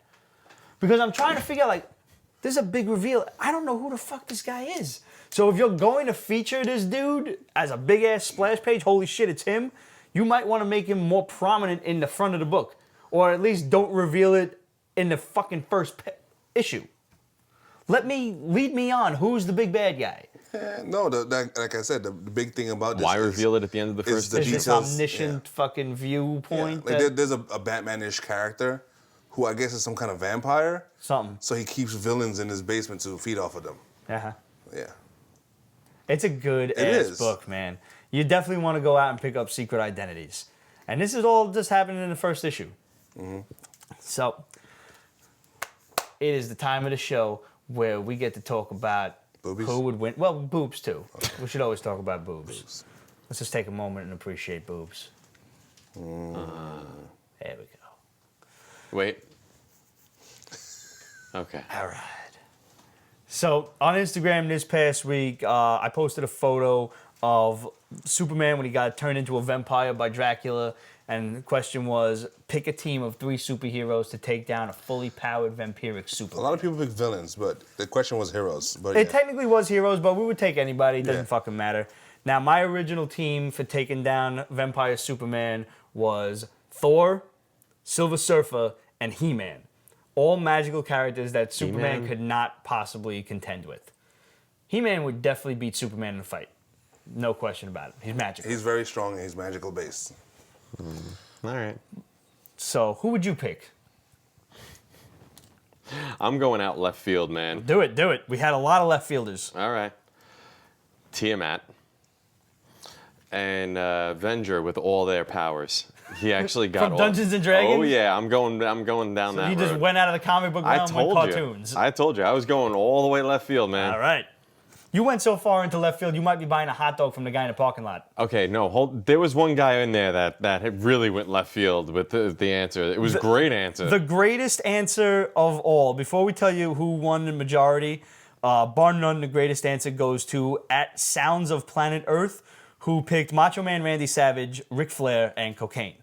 Because I'm trying to figure out, like, there's a big reveal. I don't know who the fuck this guy is. So if you're going to feature this dude as a big ass splash page, holy shit, it's him, you might want to make him more prominent in the front of the book. Or at least don't reveal it in the fucking first issue. Lead me on. Who's the big bad guy? No, like I said, the big thing about this Why is, reveal it at the end of the is first the Is issue? this details, omniscient fucking viewpoint? Like that- there's a Batman-ish character who I guess is some kind of vampire. Something. So he keeps villains in his basement to feed off of them. Uh-huh. Yeah. It's a good ass is. book, man. You definitely want to go out and pick up Secret Identities. And this is all just happening in the first issue. So, it is the time of the show where we get to talk about Boobies? who would win. Well, boobs too. We should always talk about boobs. Let's just take a moment and appreciate boobs. There we go. Wait. Okay. All right. So on Instagram this past week, I posted a photo of Superman when he got turned into a vampire by Dracula, and the question was, pick a team of 3 superheroes to take down a fully powered vampiric A Superman. lot of people pick villains, but the question was heroes. But It yeah. technically was heroes, but we would take anybody. It doesn't Yeah. fucking matter. Now, my original team for taking down Vampire Superman was Thor, Silver Surfer, and He-Man. All magical characters that Superman He-Man. could not possibly contend with. He-Man would definitely beat Superman in a fight. No question about it. He's magical. He's very strong and he's magical based. All right. So, who would you pick? I'm going out left field, man. Do it. We had a lot of left fielders. All right. Tiamat and Venger with all their powers. He actually got From Dungeons and Dragons? Oh yeah, I'm going down that He just road. went out of the comic book realm with cartoons. I told you. I was going all the way left field, man. All right. You went so far into left field, you might be buying a hot dog from the guy in the parking lot. Okay, no, there was one guy in there that had really went left field with the answer. It was a great answer. The greatest answer of all, before we tell you who won the majority, bar none, the greatest answer goes to at Sounds of Planet Earth, who picked Macho Man Randy Savage, Ric Flair, and cocaine.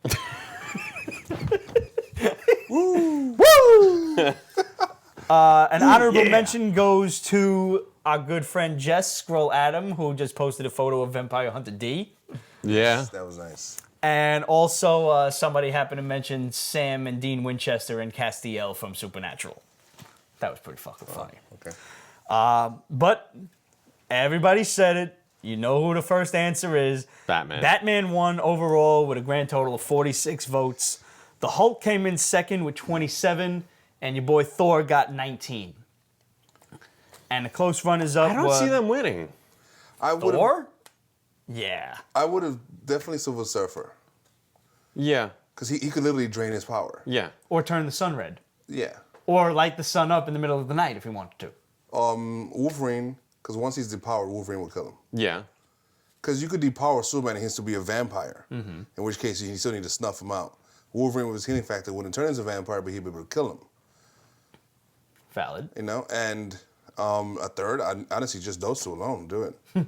Woo! An honorable mention goes to our good friend Jess Scroll Adam, who just posted a photo of Vampire Hunter D. Yeah. That was nice. And also somebody happened to mention Sam and Dean Winchester and Castiel from Supernatural. That was pretty fucking funny. Okay. But everybody said it. You know who the first answer is. Batman. Batman won overall with a grand total of 46 votes. The Hulk came in second with 27, and your boy Thor got 19. And the close runners-up I don't see them winning. Thor? Yeah. I would have definitely Silver Surfer. Yeah. Because he could literally drain his power. Yeah. Or turn the sun red. Yeah. Or light the sun up in the middle of the night if he wanted to. Wolverine, because once he's depowered, Wolverine will kill him. Yeah. Because you could depower Superman and he has to be a vampire. Mm-hmm. In which case, you still need to snuff him out. Wolverine with his healing factor wouldn't turn into a vampire, but he'd be able to kill him. Valid. You know? And a third, honestly, just those two alone do it.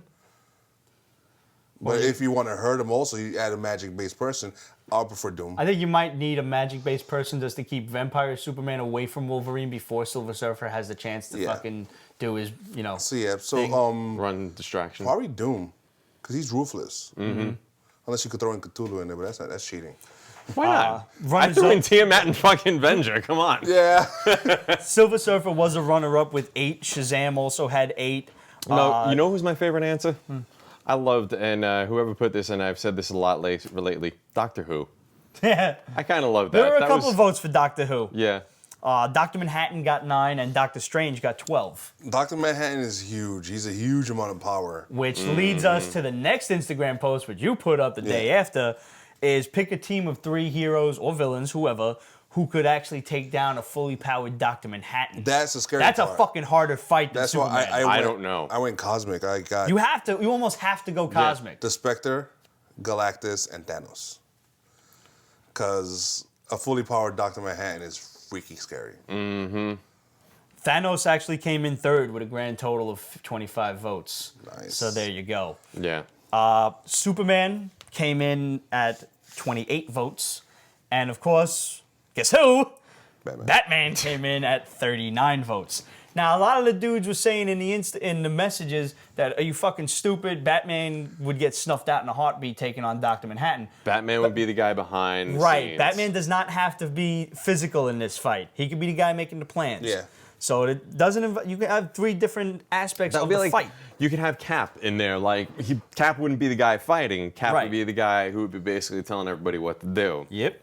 But if you want to hurt him also, you add a magic-based person. I'll prefer Doom. I think you might need a magic-based person just to keep Vampire Superman away from Wolverine before Silver Surfer has the chance to fucking do his, So yeah, Run distraction. probably Doom, because he's ruthless. Mm-hmm. Unless you could throw in Cthulhu in there, but that's cheating. Why not? I runners threw in up- Tiamat and fucking Venger. Come on. Yeah. Silver Surfer was a runner-up with 8. Shazam also had 8. No, you know who's my favorite answer? I loved, and whoever put this in, I've said this a lot lately, Doctor Who. Yeah. I kind of love that. There were a That couple was- of votes for Doctor Who. Yeah. Dr. Manhattan got 9 and Doctor Strange got 12. Dr. Manhattan is huge. He's a huge amount of power. Which leads us to the next Instagram post, which you put up the day after, is pick a team of 3 heroes or villains, whoever, who could actually take down a fully powered Dr. Manhattan. That's a scary That's part. a fucking harder fight than That's Superman. why I don't know. I went cosmic. I got You almost have to go cosmic. the Spectre, Galactus, and Thanos. Because a fully powered Dr. Manhattan is freaky scary. Thanos actually came in third with a grand total of 25 votes. Nice. So there you go. Yeah. Superman came in at 28 votes. And of course, guess who? Batman came in at 39 votes. Now, a lot of the dudes were saying in the messages that, are you fucking stupid? Batman would get snuffed out in a heartbeat taking on Dr. Manhattan. Batman would be the guy behind the Right. scenes. Batman does not have to be physical in this fight. He could be the guy making the plans. Yeah. So it doesn't. You can have 3 different aspects That of would be the like, fight. you could have Cap in there. Like, Cap wouldn't be the guy fighting. Cap Right. would be the guy who would be basically telling everybody what to do. Yep.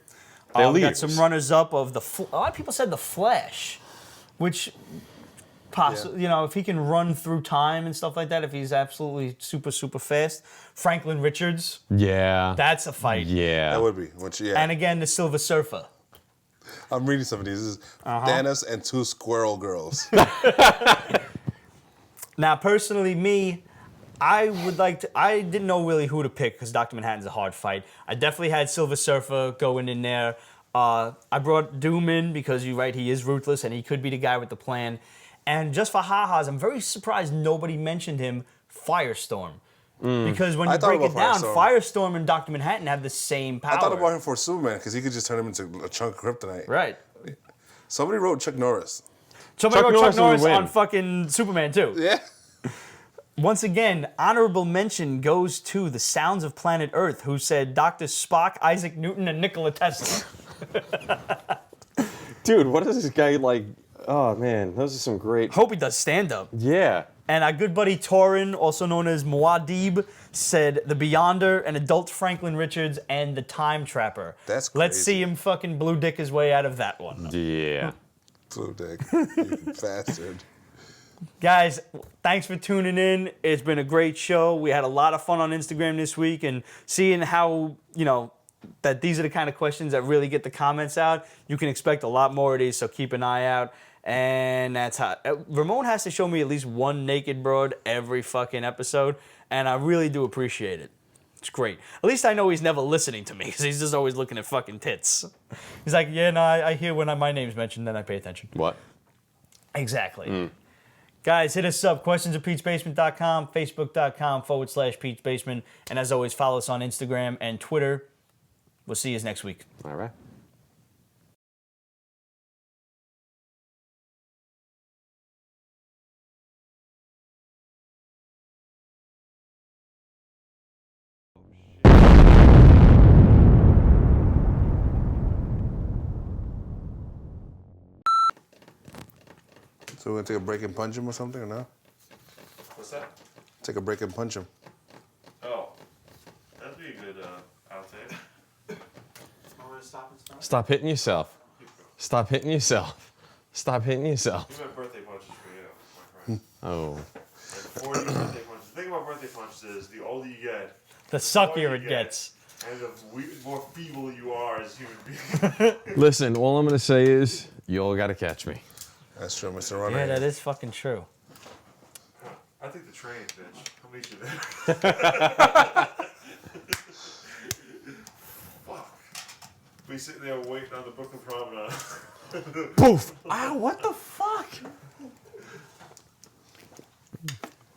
They're We got leaders. some runners-up of a lot of people said the Flash, which possibly, if he can run through time and stuff like that, if he's absolutely super, super fast. Franklin Richards, Yeah. that's a fight. Yeah. That would be. Which, yeah. And again, the Silver Surfer. I'm reading some of these. This is Thanos and 2 squirrel girls. Now, personally, me, I didn't know really who to pick because Dr. Manhattan's a hard fight. I definitely had Silver Surfer going in there. I brought Doom in because you're right, he is ruthless and he could be the guy with the plan. And just for ha-has, I'm very surprised nobody mentioned him, Firestorm. Because when I you thought break it about down, Firestorm. Firestorm and Dr. Manhattan have the same power. I thought about him for Superman because he could just turn him into a chunk of kryptonite. Right. Somebody wrote Chuck Norris. Somebody Chuck wrote Chuck Norris Norris would win. on fucking Superman, too. Yeah. Once again, honorable mention goes to the Sounds of Planet Earth, who said Dr. Spock, Isaac Newton, and Nikola Tesla. Dude, what is this guy like? Oh, man. Those are some great... Hope he does stand-up. Yeah. And our good buddy Torin, also known as Muad'Dib, said the Beyonder, an adult Franklin Richards, and the Time Trapper. That's Let's crazy. see him fucking blue dick his way out of that one. Yeah. Flu dick. You bastard. Guys, thanks for tuning in. It's been a great show. We had a lot of fun on Instagram this week and seeing how, that these are the kind of questions that really get the comments out. You can expect a lot more of these, so keep an eye out. And that's how Ramon has to show me at least one naked broad every fucking episode, and I really do appreciate it. It's great. At least I know he's never listening to me because he's just always looking at fucking tits. He's like, yeah, no, I hear when my name's mentioned, then I pay attention. What? Exactly. Guys, hit us up. Questions@Pete'sBasement.com, Facebook.com/Pete'sBasement. And as always, follow us on Instagram and Twitter. We'll see you next week. All right. So we're gonna take a break and punch him or something, or no? What's that? Take a break and punch him. Oh, that'd be a good outtake. Want me to stop and start? Stop hitting yourself. Stop hitting yourself. Stop hitting yourself. These are my birthday punches for you, my friend. Oh. Like 40 birthday punches. The thing about birthday punches is the older you get, The suckier it gets. and the more feeble you are as a human being. Listen, all I'm going to say is, you all got to catch me. That's true, Mr. Runner. Yeah, that is fucking true. I think the train, bitch. I'll meet you there. Fuck. We sitting there waiting on the Brooklyn Promenade. Poof! Ow, what the fuck?